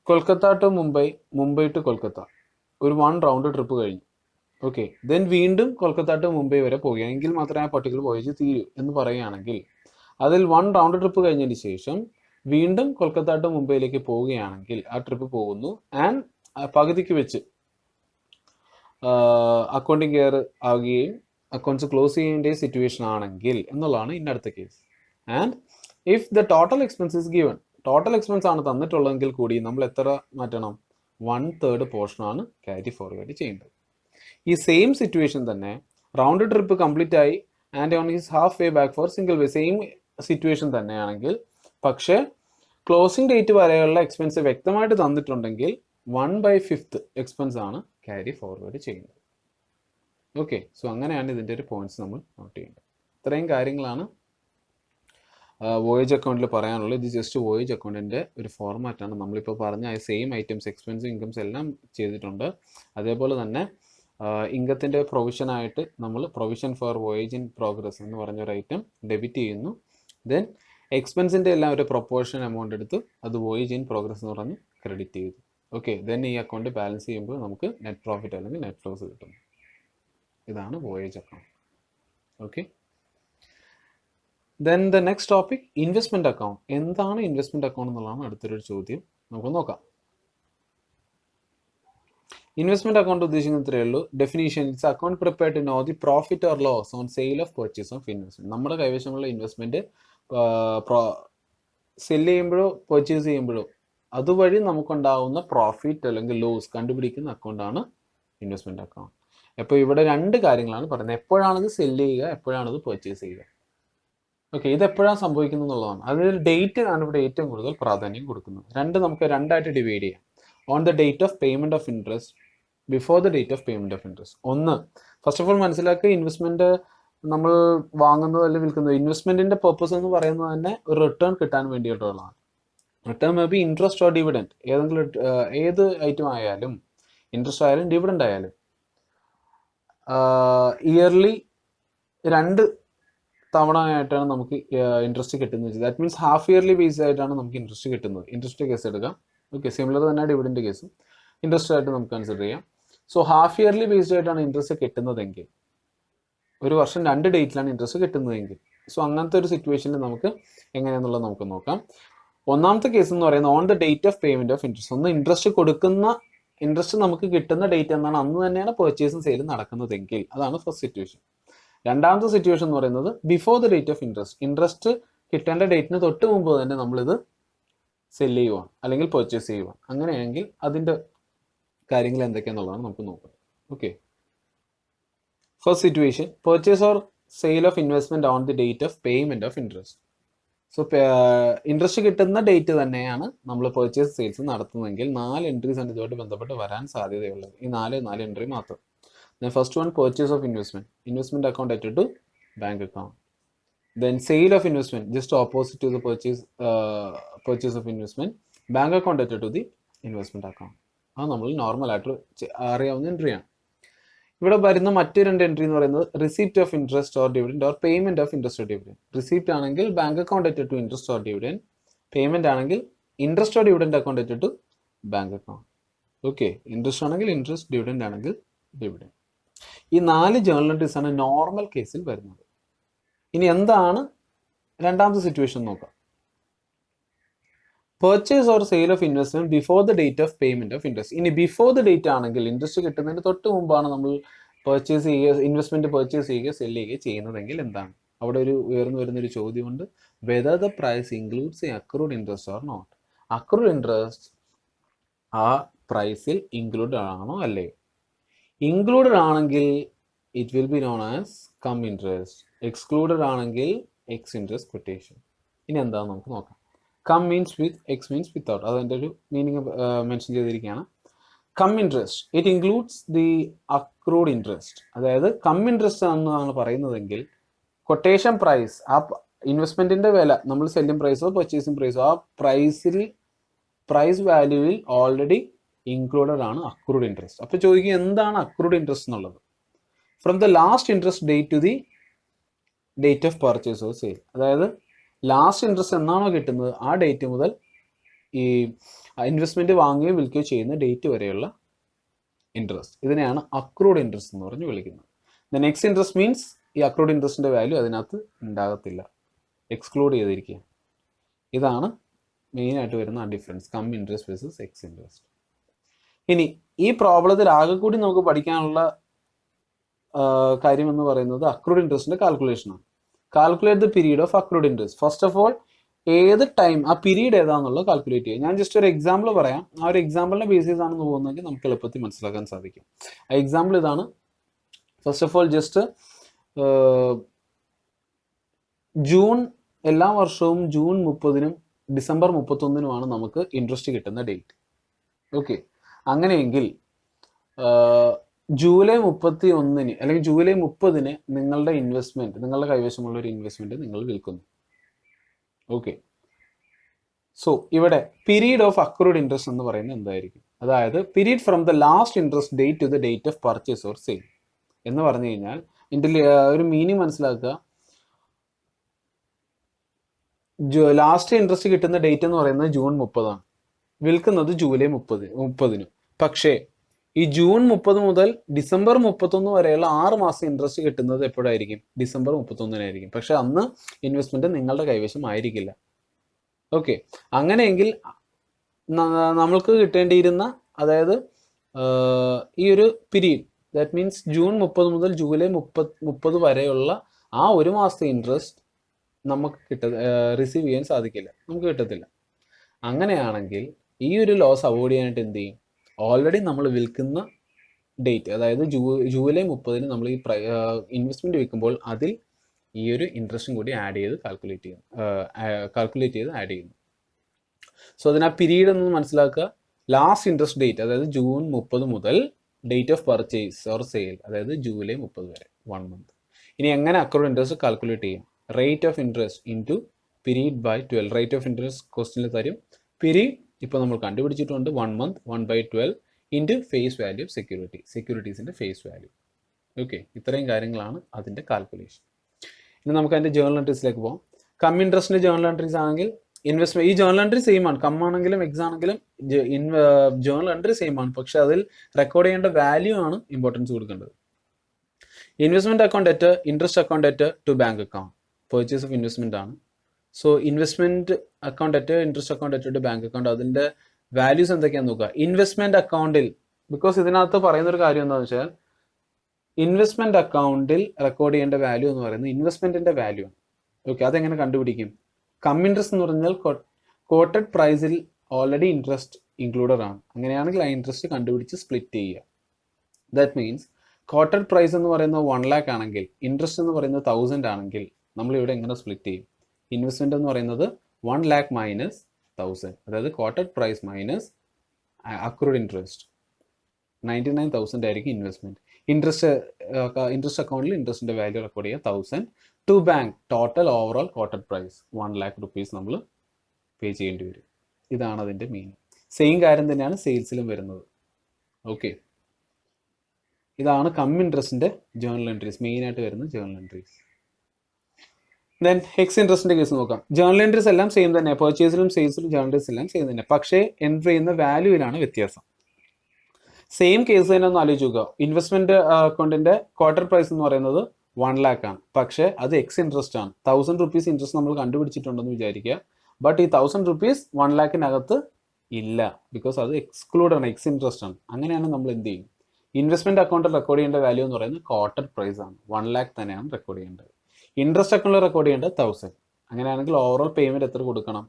Kolkata to Mumbai, Mumbai to Kolkata ഒരു 1 റൗണ്ട് ട്രിപ്പ് കഴിഞ്ഞു. ഓക്കെ, ദെൻ വീണ്ടും കൊൽക്കത്ത ടു മുംബൈ വരെ പോകുകയാണെങ്കിൽ മാത്രമേ ആ പർട്ടിക്കുലർ വോയേജ് തീരൂ എന്ന് പറയുകയാണെങ്കിൽ, അതിൽ 1 റൗണ്ട് ട്രിപ്പ് കഴിഞ്ഞതിന് ശേഷം വീണ്ടും കൊൽക്കത്ത ടു മുംബൈയിലേക്ക് പോവുകയാണെങ്കിൽ ആ ട്രിപ്പ് പോകുന്നു, ആൻഡ് പകുതിക്ക് വെച്ച് അക്കൗണ്ടിങ് ഇയർ ആവുകയും അക്കൗണ്ട്സ് ക്ലോസ് ചെയ്യേണ്ട സിറ്റുവേഷൻ ആണെങ്കിൽ എന്നുള്ളതാണ് ഇന്ന അടുത്ത case. And if the total expense is given, total expense ആണ് തന്നിട്ടുള്ളതെങ്കിൽ കൂടി നമ്മൾ എത്ര മാറ്റണം? 1/3 പോർഷൻ ആണ് ക്യാരി ഫോർവേഡ് ചെയ്യേണ്ടത്. ഈ സെയിം സിറ്റുവേഷൻ തന്നെ റൗണ്ട് ട്രിപ്പ് കംപ്ലീറ്റ് ആയി and on his half way back for single way, same situation തന്നെയാണെങ്കിൽ, പക്ഷേ ക്ലോസിംഗ് ഡേറ്റ് വരെയുള്ള എക്സ്പെൻസ് വ്യക്തമായിട്ട് തന്നിട്ടുണ്ടെങ്കിൽ 1/5 എക്സ്പെൻസ് ആണ് ക്യാരി ഫോർവേഡ് ചെയ്യുന്നത്. ഓക്കെ, സോ അങ്ങനെയാണ് ഇതിൻ്റെ ഒരു പോയിന്റ്സ് നമ്മൾ നോട്ട് ചെയ്യേണ്ടത്. ഇത്രയും കാര്യങ്ങളാണ് വോയേജ് അക്കൗണ്ടിൽ പറയാനുള്ളത്. ഇത് ജസ്റ്റ് വോയേജ് അക്കൗണ്ടിൻ്റെ ഒരു ഫോർമാറ്റാണ്. നമ്മളിപ്പോൾ പറഞ്ഞ സെയിം ഐറ്റംസ് എക്സ്പെൻസും ഇൻകംസ് എല്ലാം ചെയ്തിട്ടുണ്ട്. അതേപോലെ തന്നെ ഇൻകത്തിൻ്റെ പ്രൊവിഷനായിട്ട് നമ്മൾ provision for voyage in progress എന്ന് പറഞ്ഞൊരു ഐറ്റം ഡെബിറ്റ് ചെയ്യുന്നു. ദെൻ എക്സ്പെൻസിൻ്റെ എല്ലാം ഒരു പ്രൊപ്പോർഷൻ എമൗണ്ട് എടുത്ത് അത് വോയേജ് ഇൻ പ്രോഗ്രസ് എന്ന് പറഞ്ഞ് ക്രെഡിറ്റ് ചെയ്തു. ഓക്കെ, ദെൻ ഈ അക്കൗണ്ട് ബാലൻസ് ചെയ്യുമ്പോൾ നമുക്ക് നെറ്റ് പ്രോഫിറ്റ് അല്ലെങ്കിൽ നെറ്റ് ലോസ് കിട്ടും. ഇതാണ് voyage account. Okay, then the next topic investment account. എന്താണ് ഇൻവെസ്റ്റ്മെന്റ് അക്കൗണ്ട് എന്നുള്ളതാണ് അടുത്തൊരു ചോദ്യം. നമുക്ക് നോക്കാം. ഇൻവെസ്റ്റ്മെന്റ് അക്കൗണ്ട് ഉദ്ദേശിക്കുന്ന ഇത്രയേ ഉള്ളൂ. Definition: it's account prepared to know the profit or loss on sale of purchase of investment. നമ്മുടെ കൈവശമുള്ള ഇൻവെസ്റ്റ്മെന്റ് സെല് ചെയ്യുമ്പോഴോ പർച്ചേസ് ചെയ്യുമ്പോഴോ അതുവഴി നമുക്കുണ്ടാവുന്ന പ്രോഫിറ്റ് അല്ലെങ്കിൽ ലോസ് കണ്ടുപിടിക്കുന്ന അക്കൗണ്ടാണ് ഇൻവെസ്റ്റ്മെന്റ് അക്കൗണ്ട്. അപ്പോൾ ഇവിടെ രണ്ട് കാര്യങ്ങളാണ് പറയുന്നത്. എപ്പോഴാണിത് സെല് ചെയ്യുക, എപ്പോഴാണിത് പർച്ചേസ് ചെയ്യുക. ഓക്കെ, ഇത് എപ്പോഴാണ് സംഭവിക്കുന്നത് എന്നുള്ളതാണ്. അതിൽ ഡേറ്റിനാണ് ഇവിടെ ഏറ്റവും കൂടുതൽ പ്രാധാന്യം കൊടുക്കുന്നത്. നമുക്ക് രണ്ടായിട്ട് ഡിവൈഡ് ചെയ്യാം. On the date of payment of interest, before the date of payment of interest. ഒന്ന്, ഫസ്റ്റ് ഓഫ് ഓൾ മനസ്സിലാക്കുക, ഇൻവെസ്റ്റ്മെന്റ് നമ്മൾ വാങ്ങുന്നത് അല്ലെങ്കിൽ വിൽക്കുന്നത്, ഇൻവെസ്റ്റ്മെന്റിന്റെ പർപ്പസ് എന്ന് പറയുന്നത് തന്നെ ഒരു റിട്ടേൺ കിട്ടാൻ വേണ്ടിയിട്ടുള്ളതാണ്. Return may be interest or dividend, ഏത് ഐറ്റം ആയാലും, ഇൻട്രസ്റ്റ് ആയാലും ഡിവിഡൻഡ് ആയാലും ഇയർലി 2 തവണ ആയിട്ടാണ് നമുക്ക് ഇൻട്രസ്റ്റ് കിട്ടുന്നത്. That means half yearly base ആയിട്ടാണ് നമുക്ക് ഇൻട്രസ്റ്റ് കിട്ടുന്നത്. ഇൻട്രസ്റ്റ് കേസ് എടുക്കാം. ഓക്കെ, സിമിലർ തന്നെ ഡിവിഡൻഡ് കേസും ഇൻട്രസ്റ്റ് ആയിട്ട് നമുക്ക് കൺസിഡർ ചെയ്യാം. സോ ഹാഫ് ഇയർലി ബേസ്ഡ് ആയിട്ടാണ് ഇൻട്രസ്റ്റ് കിട്ടുന്നതെങ്കിൽ, ഒരു വർഷം 2 ഡേറ്റിലാണ് ഇൻട്രസ്റ്റ് കിട്ടുന്നതെങ്കിൽ, സോ അങ്ങനത്തെ ഒരു സിറ്റുവേഷനിൽ നമുക്ക് എങ്ങനെയാണെന്നുള്ളത് നമുക്ക് നോക്കാം. ഒന്നാമത്തെ കേസ് എന്ന് പറയുന്നത് on the date of payment of interest. ഒന്ന് ഇൻട്രസ്റ്റ് നമുക്ക് കിട്ടുന്ന ഡേറ്റ് എന്നാണ്, അന്ന് തന്നെയാണ് പർച്ചേസും സെയിലും നടക്കുന്നതെങ്കിൽ, അതാണ് ഫസ്റ്റ് സിറ്റുവേഷൻ. രണ്ടാമത്തെ സിറ്റുവേഷൻ എന്ന് പറയുന്നത് before the date of interest കിട്ടേണ്ട ഡേറ്റിന് തൊട്ട് മുമ്പ് തന്നെ നമ്മളിത് സെല് ചെയ്യുവാണ് അല്ലെങ്കിൽ പർച്ചേസ് ചെയ്യുവാണ്. അങ്ങനെയാണെങ്കിൽ അതിൻ്റെ കാര്യങ്ങൾ എന്തൊക്കെയാണെന്നുള്ളതാണ് നമുക്ക് നോക്കുന്നത്. Okay, first situation: purchase or sale of investment on the date of payment of interest. So interest കിട്ടുന്ന ഡേറ്റ് തന്നെയാണ് നമ്മൾ പർച്ചേസ് സെയിൽസ് നടത്തുന്നതെങ്കിൽ 4 എൻട്രീസ് ആണ് ഇതുമായിട്ട് ബന്ധപ്പെട്ട് വരാൻ സാധ്യതയുള്ളത്. ഈ 4 എൻട്രി മാത്രം. Then first one, purchase of investment account added to bank account. Then sale of investment, just opposite to the purchase of investment, bank account added to the investment account. അത് നമ്മൾ normal ആയിട്ട് അറിയാവുന്ന എൻട്രിയാണ്. ഇവിടെ വരുന്ന മറ്റു 2 entry എന്ന് പറയുന്നത് receipt of interest or dividend or payment of interest or dividend. Receipt ആണെങ്കിൽ bank account added to interest or dividend, payment ആണെങ്കിൽ interest or dividend account at to bank account. Okay, interest ആണെങ്കിൽ interest, dividend ആണെങ്കിൽ dividend. ഈ 4 journal entries ആണ് normal കേസിൽ വരുന്നത്. ഇനി എന്താണ് രണ്ടാമത്തെ സിറ്റുവേഷൻ നോക്കാം. Purchase or sale of investment before the date of payment of interest. ഇനി ബിഫോർ ദ ഡേറ്റ് ആണെങ്കിൽ ഇൻട്രസ്റ്റ് കിട്ടുന്നതിന് തൊട്ട് മുമ്പാണ് നമ്മൾ പർച്ചേസ് ചെയ്യുക, ഇൻവെസ്റ്റ്മെന്റ് പർച്ചേസ് ചെയ്യുക, സെല് ചെയ്യുക ചെയ്യുന്നതെങ്കിൽ എന്താണ്? അവിടെ ഒരു ഉയർന്നു വരുന്നൊരു ചോദ്യമുണ്ട്, whether the price includes a accrued interest or not. Accrued interest ആ പ്രൈസിൽ ഇൻക്ലൂഡ് ആണോ അല്ലേ? ഇൻക്ലൂഡഡ് ആണെങ്കിൽ it will be known as cum interest, excluded ആണെങ്കിൽ എക്സ് ഇൻട്രസ്റ്റ് ക്വട്ടേഷൻ. ഇനി എന്താണെന്ന് നമുക്ക് നോക്കാം. Cum means with, ex means without. അതിൻ്റെ ഒരു മീനിങ് മെൻഷൻ ചെയ്തിരിക്കുകയാണ്. Cum interest it includes the accrued interest. അതായത് കം ഇൻട്രസ്റ്റ് എന്നാണ് പറയുന്നതെങ്കിൽ കൊട്ടേഷൻ പ്രൈസ്, ആ ഇൻവെസ്റ്റ്മെന്റിന്റെ വില, നമ്മൾ സെല്ലിംഗ് പ്രൈസോ പർച്ചേസിംഗ് പ്രൈസോ, ആ പ്രൈസ് വാല്യൂവിൽ ഓൾറെഡി ഇൻക്ലൂഡഡ് ആണ് അക്രൂഡ് ഇൻട്രസ്റ്റ്. അപ്പോൾ ചോദിക്കും എന്താണ് അക്രൂഡ് ഇൻട്രസ്റ്റ് എന്നുള്ളത്? From the last interest date to the date of purchase or sale. അതായത് ലാസ്റ്റ് ഇൻട്രസ്റ്റ് എന്നാണോ കിട്ടുന്നത് ആ ഡേറ്റ് മുതൽ ഈ ഇൻവെസ്റ്റ്മെന്റ് വാങ്ങുകയോ വിൽക്കുകയോ ചെയ്യുന്ന ഡേറ്റ് വരെയുള്ള ഇൻട്രസ്റ്റ്, ഇതിനെയാണ് അക്രൂഡ് ഇൻട്രസ്റ്റ് എന്ന് പറഞ്ഞ് വിളിക്കുന്നത്. ദ നെക്സ്റ്റ് ഇൻട്രസ്റ്റ് മീൻസ് ഈ അക്രൂഡ് ഇൻട്രസ്റ്റിന്റെ വാല്യൂ അതിനകത്ത് ഉണ്ടാകത്തില്ല, എക്സ്ക്ലൂഡ് ചെയ്തിരിക്കുക. ഇതാണ് മെയിനായിട്ട് വരുന്ന ആ difference, come interest versus X interest. ഇനി ഈ പ്രോബ്ലത്തിൽ ആകെ കൂടി നമുക്ക് പഠിക്കാനുള്ള കാര്യം എന്ന് പറയുന്നത് അക്രൂഡ് ഇൻട്രസ്റ്റിന്റെ കാൽക്കുലേഷനാണ്. Calculate the period of accrued interest. First of all ഏത് ടൈം, ആ പീരീഡ് ഏതാണെന്നുള്ളത് കാൽക്കുലേറ്റ് ചെയ്യുക. ഞാൻ ജസ്റ്റ് ഒരു എക്സാമ്പിൾ പറയാം. ആ ഒരു എക്സാമ്പിളിന്റെ ബേസിസ് ആണെന്ന് പോകുന്നതെങ്കിൽ നമുക്ക് എളുപ്പത്തിൽ മനസ്സിലാക്കാൻ സാധിക്കും. ആ എക്സാമ്പിൾ ഇതാണ്. First of all just June, എല്ലാ വർഷവും ജൂൺ 30-നും ഡിസംബർ 31-നുമാണ് നമുക്ക് ഇൻട്രസ്റ്റ് കിട്ടുന്ന ഡേറ്റ്. ഓക്കെ, അങ്ങനെയെങ്കിൽ ജൂലൈ 31-ന് അല്ലെങ്കിൽ ജൂലൈ 30-ന് നിങ്ങളുടെ ഇൻവെസ്റ്റ്മെന്റ്, നിങ്ങളുടെ കൈവശമുള്ള ഒരു ഇൻവെസ്റ്റ്മെന്റ് നിങ്ങൾ വിൽക്കുന്നു. ഓക്കെ, സോ ഇവിടെ പീരീഡ് ഓഫ് അക്രൂഡ് ഇൻട്രസ്റ്റ് എന്ന് പറയുന്നത് എന്തായിരിക്കും? അതായത് period from the last interest date to the date of purchase or sale എന്ന് പറഞ്ഞു കഴിഞ്ഞാൽ ഇതിന്റെ ഒരു മീനിങ് മനസ്സിലാക്കുക. ലാസ്റ്റ് ഇൻട്രസ്റ്റ് കിട്ടുന്ന ഡേറ്റ് എന്ന് പറയുന്നത് ജൂൺ 30-ആണ്, വിൽക്കുന്നത് ജൂലൈ 30-ന്. പക്ഷേ ഈ ജൂൺ 30 മുതൽ ഡിസംബർ 31 വരെയുള്ള 6 മാസം ഇൻട്രസ്റ്റ് കിട്ടുന്നത് എപ്പോഴായിരിക്കും? ഡിസംബർ 31-നായിരിക്കും. പക്ഷെ അന്ന് ഇൻവെസ്റ്റ്മെന്റ് നിങ്ങളുടെ കൈവശം ആയിരിക്കില്ല. ഓക്കെ, അങ്ങനെയെങ്കിൽ നമ്മൾക്ക് കിട്ടേണ്ടിയിരുന്ന, അതായത് ഈ ഒരു പീരീഡ്, ദാറ്റ് മീൻസ് ജൂൺ 30 മുതൽ ജൂലൈ 30 വരെയുള്ള ആ ഒരു മാസത്തെ ഇൻട്രസ്റ്റ് നമുക്ക് റിസീവ് ചെയ്യാൻ സാധിക്കില്ല, നമുക്ക് കിട്ടത്തില്ല. അങ്ങനെയാണെങ്കിൽ ഈ ഒരു ലോസ് അവോയ്ഡ് ചെയ്യാനായിട്ട് എന്ത് ചെയ്യും? ഓൾറെഡി നമ്മൾ വിൽക്കുന്ന ഡേറ്റ്, അതായത് ജൂലൈ 30-ന് നമ്മൾ ഈ ഇൻവെസ്റ്റ്മെന്റ് വിൽക്കുമ്പോൾ അതിൽ ഈ ഒരു ഇൻട്രസ്റ്റും കൂടി ആഡ് ചെയ്ത് കാൽക്കുലേറ്റ് ചെയ്ത് ആഡ് ചെയ്യുന്നു. സോ അതിന് ആ പീരീഡ് എന്ന് മനസ്സിലാക്കുക. ലാസ്റ്റ് ഇൻട്രസ്റ്റ് ഡേറ്റ്, അതായത് ജൂൺ 30 മുതൽ date of purchase or sale, അതായത് ജൂലൈ 30 വരെ, 1 മന്ത്. ഇനി എങ്ങനെ അക്രൂഡ് ഇൻട്രസ്റ്റ് കാൽക്കുലേറ്റ് ചെയ്യും? Rate of interest into period by 12. Rate of interest ക്വസ്റ്റ്യനിൽ തരും. പീരീഡ് ഇപ്പോൾ നമ്മൾ കണ്ടുപിടിച്ചിട്ടുണ്ട്, 1 month, 1/12 into face value of സെക്യൂരിറ്റീസിൻ്റെ ഫേസ് വാല്യൂ. ഓക്കെ, ഇത്രയും കാര്യങ്ങളാണ് അതിൻ്റെ കാൽക്കുലേഷൻ. ഇനി നമുക്ക് അതിൻ്റെ ജേർണൽ എൻട്രീസിലേക്ക് പോകാം. കം ഇൻട്രസ്റ്റിൻ്റെ ജേർണൽ എൻട്രീസ് ആണെങ്കിൽ ഇൻവെസ്റ്റ്മെന്റ്, ഈ ജേർണൽ എൻട്രി സെയിം ആണ്, കം ആണെങ്കിലും എക്സ് ആണെങ്കിലും ജേർണൽ എൻട്രി സെയിം ആണ്. പക്ഷെ അതിൽ റെക്കോർഡ് ചെയ്യേണ്ട വാല്യൂ ആണ് ഇമ്പോർട്ടൻസ് കൊടുക്കേണ്ടത്. Investment account at interest account at to bank account, purchase of investment ആണ്. So investment account at interest account at to bank account, അതിന്റെ വാല്യൂസ് എന്തൊക്കെയാണെന്ന് നോക്കുക. ഇൻവെസ്റ്റ്മെന്റ് അക്കൗണ്ടിൽ, ബിക്കോസ് ഇതിനകത്ത് പറയുന്ന ഒരു കാര്യം എന്താണെന്ന് വെച്ചാൽ ഇൻവെസ്റ്റ്മെന്റ് അക്കൗണ്ടിൽ റെക്കോർഡ് ചെയ്യേണ്ട വാല്യൂ എന്ന് പറയുന്നത് ഇൻവെസ്റ്റ്മെന്റിന്റെ വാല്യൂ ആണ്. ഓക്കെ, അതെങ്ങനെ കണ്ടുപിടിക്കും? കം ഇൻട്രസ്റ്റ് എന്ന് പറഞ്ഞാൽ കോട്ടഡ് പ്രൈസിൽ ഓൾറെഡി ഇൻട്രസ്റ്റ് ഇൻക്ലൂഡഡ് ആണ്. അങ്ങനെയാണെങ്കിൽ ആ ഇൻട്രസ്റ്റ് കണ്ടുപിടിച്ച് സ്പ്ലിറ്റ് ചെയ്യുക. ദാറ്റ് മീൻസ് കോട്ടഡ് പ്രൈസ് എന്ന് പറയുന്നത് 1 lakh ആണെങ്കിൽ ഇൻട്രസ്റ്റ് എന്ന് പറയുന്നത് 1000 ആണെങ്കിൽ നമ്മൾ ഇവിടെ എങ്ങനെ സ്പ്ലിറ്റ് ചെയ്യും? ഇൻവെസ്റ്റ്മെന്റ് എന്ന് പറയുന്നത് 1 lakh മൈനസ് 1000, അതായത് quoted price minus accrued interest 99,000 ആയിരിക്കും ഇൻവെസ്റ്റ്മെന്റ്. ഇൻട്രസ്റ്റ് അക്കൗണ്ടിൽ ഇൻട്രസ്റ്റിന്റെ വാല്യൂ റെക്കോർഡ് ചെയ്യുക 1000. To bank total overall quoted price 1 lakh rupees നമ്മൾ പേ ചെയ്യേണ്ടി വരും. ഇതാണ് അതിൻ്റെ മീനിങ്. സെയിം കാര്യം തന്നെയാണ് സെയിൽസിലും വരുന്നത്. ഓക്കെ, ഇതാണ് കം ഇൻട്രസ്റ്റിന്റെ ജേർണൽ എൻട്രീസ്, മെയിൻ ആയിട്ട് വരുന്ന ജേർണൽ എൻട്രീസ്. ദെൻ എക്സ് ഇൻട്രസ്റ്റിന്റെ കേസ് നോക്കാം. ജേർണൽ എൻട്രീസ് എല്ലാം സെയിം തന്നെ, പർച്ചേസിലും സെയിൽസിലും ജേർണൽ എൻട്രീസ് എല്ലാം സെയിം തന്നെ, പക്ഷേ എൻട്രി ചെയ്യുന്ന വാല്യൂവിലാണ് വ്യത്യാസം. സെയിം കേസ് തന്നെ ഒന്ന് ആലോചിച്ച് നോക്കുക. ഇൻവെസ്റ്റ്മെന്റ് അക്കൗണ്ടിന്റെ ക്വാർട്ടർ പ്രൈസ് എന്ന് പറയുന്നത് 1 lakh ആണ്, പക്ഷേ അത് എക്സ് ഇൻട്രസ്റ്റ് ആണ്. 1000 rupees ഇൻട്രസ്റ്റ് നമ്മൾ കണ്ടുപിടിച്ചിട്ടുണ്ടെന്ന് വിചാരിക്കുക. ബട്ട് ഈ 1000 rupees 1 lakhനകത്ത് ഇല്ല, ബിക്കോസ് അത് എക്സ്ക്ലൂഡ് ആണ്, എക്സ് ഇൻട്രസ്റ്റ് ആണ്. അങ്ങനെയാണ് നമ്മൾ എന്ത് ചെയ്യും? ഇൻവെസ്റ്റ്മെന്റ് അക്കൗണ്ടിൽ റെക്കോർഡ് ചെയ്യേണ്ട വാല്യൂ എന്ന് പറയുന്നത് ക്വാർട്ടർ പ്രൈസ് ആണ്, 1 lakh തന്നെയാണ് റെക്കോർഡ് ചെയ്യേണ്ടത്. ഇൻട്രസ്റ്റ് അക്കൗണ്ടിൽ റെക്കോർഡ് ചെയ്യേണ്ടത് 1000. അങ്ങനെയാണെങ്കിൽ ഓവറോൾ പേയ്മെന്റ് എത്ര കൊടുക്കണം?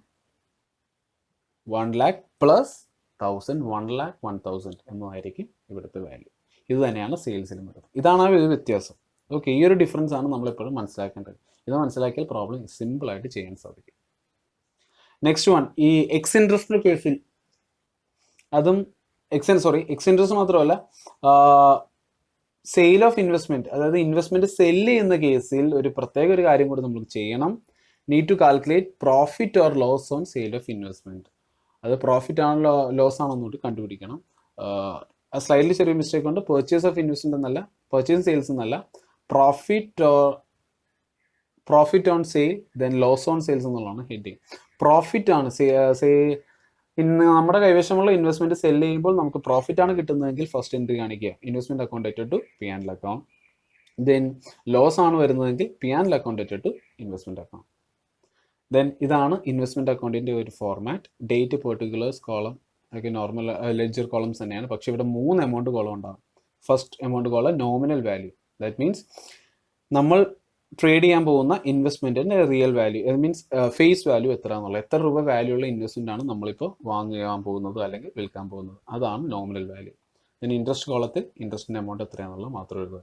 1 lakh പ്ലസ് 1000, 1 lakh 1000 എന്നായിരിക്കും ഇവിടുത്തെ വാല്യൂ. ഇത് തന്നെയാണ് സെയിൽസിലും വരുന്നത്. ഇതാണ് ആ ഒരു വ്യത്യാസം. ഓക്കെ, ഈ ഒരു ഡിഫറൻസ് ആണ് നമ്മളെപ്പോഴും മനസ്സിലാക്കേണ്ടത്. ഇത് മനസ്സിലാക്കിയാൽ പ്രോബ്ലം സിമ്പിൾ ആയിട്ട് ചെയ്യാൻ സാധിക്കും. നെക്സ്റ്റ് വൺ, ഈ എക്സ് ഇൻട്രസ്റ്റിന്റെ കേസിൽ അതും എക്സ് ഇൻട്രസ്റ്റ് മാത്രമല്ല, സെയിൽ ഓഫ് ഇൻവെസ്റ്റ്മെന്റ്, അതായത് ഇൻവെസ്റ്റ്മെന്റ് സെല്ല് ചെയ്യുന്ന കേസിൽ ഒരു പ്രത്യേക ഒരു കാര്യം കൂടി നമ്മൾ ചെയ്യണം. Need to calculate profit or loss on sale of investment. അത് പ്രോഫിറ്റ് ആണോ ലോസ് ആണോ എന്നോട്ട് കണ്ടുപിടിക്കണം. സ്ലൈഡിൽ ചെറിയ മിസ്റ്റേക്ക് ഉണ്ട്. പെർച്ചേസ് ഓഫ് ഇൻവെസ്റ്റ്മെന്റ് എന്നല്ല, പെർച്ചേസ് സെയിൽസ് എന്നല്ല, profit on sale then loss on sales എന്നുള്ളതാണ് ഹെഡിങ്. പ്രോഫിറ്റ് ആണ് ഇന്ന് നമ്മുടെ കൈവശമുള്ള ഇൻവെസ്റ്റ്മെന്റ് സെല് ചെയ്യുമ്പോൾ നമുക്ക് പ്രോഫിറ്റ് ആണ് കിട്ടുന്നതെങ്കിൽ ഫസ്റ്റ് എൻട്രി കാണിക്കുക, investment account to P and L account. Then loss ആണ് വരുന്നതെങ്കിൽ P and L account to investment account. Then ഇതാണ് ഇൻവെസ്റ്റ്മെന്റ് അക്കൗണ്ടിന്റെ ഒരു ഫോർമാറ്റ്. ഡേറ്റ്, പെർട്ടിക്കുലേഴ്സ്, കോളം ഒക്കെ നോർമൽ ലെഡ്ജർ കോളംസ് തന്നെയാണ്, പക്ഷേ ഇവിടെ 3 എമൗണ്ട് കോളം ഉണ്ടാകും. First amount column nominal value, that means നമ്മൾ ട്രേഡ് ചെയ്യാൻ പോകുന്ന ഇൻവെസ്റ്റ്മെന്റിന്റെ റിയൽ വാല്യൂ, അത് മീൻസ് ഫേസ് വാല്യൂ എത്ര എന്നുള്ളത്, എത്ര രൂപ വാല്യൂ ഉള്ള ഇൻവെസ്റ്റ്മെന്റ് ആണ് നമ്മളിപ്പോൾ വാങ്ങാൻ പോകുന്നത് അല്ലെങ്കിൽ വിൽക്കാൻ പോകുന്നത്, അതാണ് നോമിനൽ വാല്യൂ. പിന്നെ ഇൻട്രസ്റ്റ് കോളത്തിൽ ഇൻട്രസ്റ്റിന്റെ എമൗണ്ട് എത്രയാണെന്നുള്ളത് മാത്രം എഴുതുക.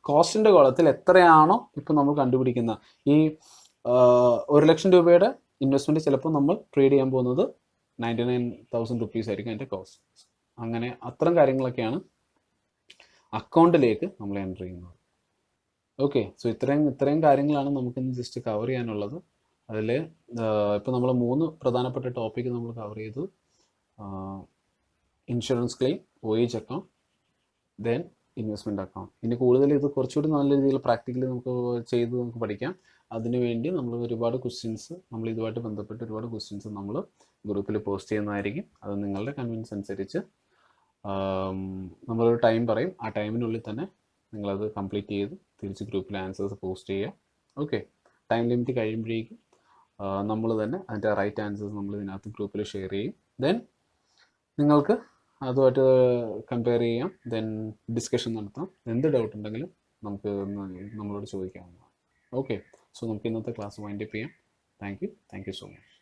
കോസ്റ്റിന്റെ കോളത്തിൽ എത്രയാണോ ഇപ്പോൾ നമ്മൾ കണ്ടുപിടിക്കുന്ന ഈ 1 ലക്ഷം രൂപയുടെ ഇൻവെസ്റ്റ്മെന്റ് ചിലപ്പോൾ നമ്മൾ ട്രേഡ് ചെയ്യാൻ പോകുന്നത് 99,000 rupees ആയിരിക്കും അതിന്റെ കോസ്റ്റ്. അങ്ങനെ അത്തരം കാര്യങ്ങളൊക്കെയാണ് അക്കൗണ്ടിലേക്ക് നമ്മൾ എൻ്റർ ചെയ്യുന്നത്. ഓക്കെ, സോ ഇത്രയും കാര്യങ്ങളാണ് നമുക്കിന്ന് ജസ്റ്റ് കവർ ചെയ്യാനുള്ളത്. അതിൽ ഇപ്പോൾ നമ്മൾ 3 പ്രധാനപ്പെട്ട ടോപ്പിക്ക് നമ്മൾ കവർ ചെയ്തു. Insurance claim, OH account, then investment account. ഇനി കൂടുതൽ ഇത് കുറച്ചുകൂടി നല്ല രീതിയിൽ പ്രാക്ടിക്കലി നമുക്ക് പഠിക്കാം. അതിനുവേണ്ടി നമ്മൾ ഒരുപാട് ക്വസ്റ്റ്യൻസ്, നമ്മൾ ഇതുമായിട്ട് ബന്ധപ്പെട്ട് ഒരുപാട് ക്വസ്റ്റ്യൻസ് നമ്മൾ ഗ്രൂപ്പിൽ പോസ്റ്റ് ചെയ്യുന്നതായിരിക്കും. അത് നിങ്ങളുടെ കൺവീനിയൻസ് അനുസരിച്ച് നമ്മളൊരു ടൈം പറയും, ആ ടൈമിനുള്ളിൽ തന്നെ നിങ്ങളത് കംപ്ലീറ്റ് ചെയ്ത് തിരിച്ച് ഗ്രൂപ്പിൽ ആൻസേഴ്സ് പോസ്റ്റ് ചെയ്യുക. ഓക്കെ, ടൈം ലിമിറ്റ് കഴിയുമ്പോഴേക്കും നമ്മൾ തന്നെ അതിൻ്റെ റൈറ്റ് ആൻസേഴ്സ് നമ്മൾ ഇതിനകത്ത് ഗ്രൂപ്പിൽ ഷെയർ ചെയ്യും. ദെൻ നിങ്ങൾക്ക് അതുമായിട്ട് കമ്പയർ ചെയ്യാം, ദെൻ ഡിസ്കഷൻ നടത്താം. എന്ത് ഡൗട്ട് ഉണ്ടെങ്കിലും നമുക്ക് നമ്മളോട് ചോദിക്കാവുന്നതാണ്. ഓക്കെ, സോ നമുക്ക് ഇന്നത്തെ ക്ലാസ് വൈൻഡ് അപ്പ് ചെയ്യാം. Thank you so much.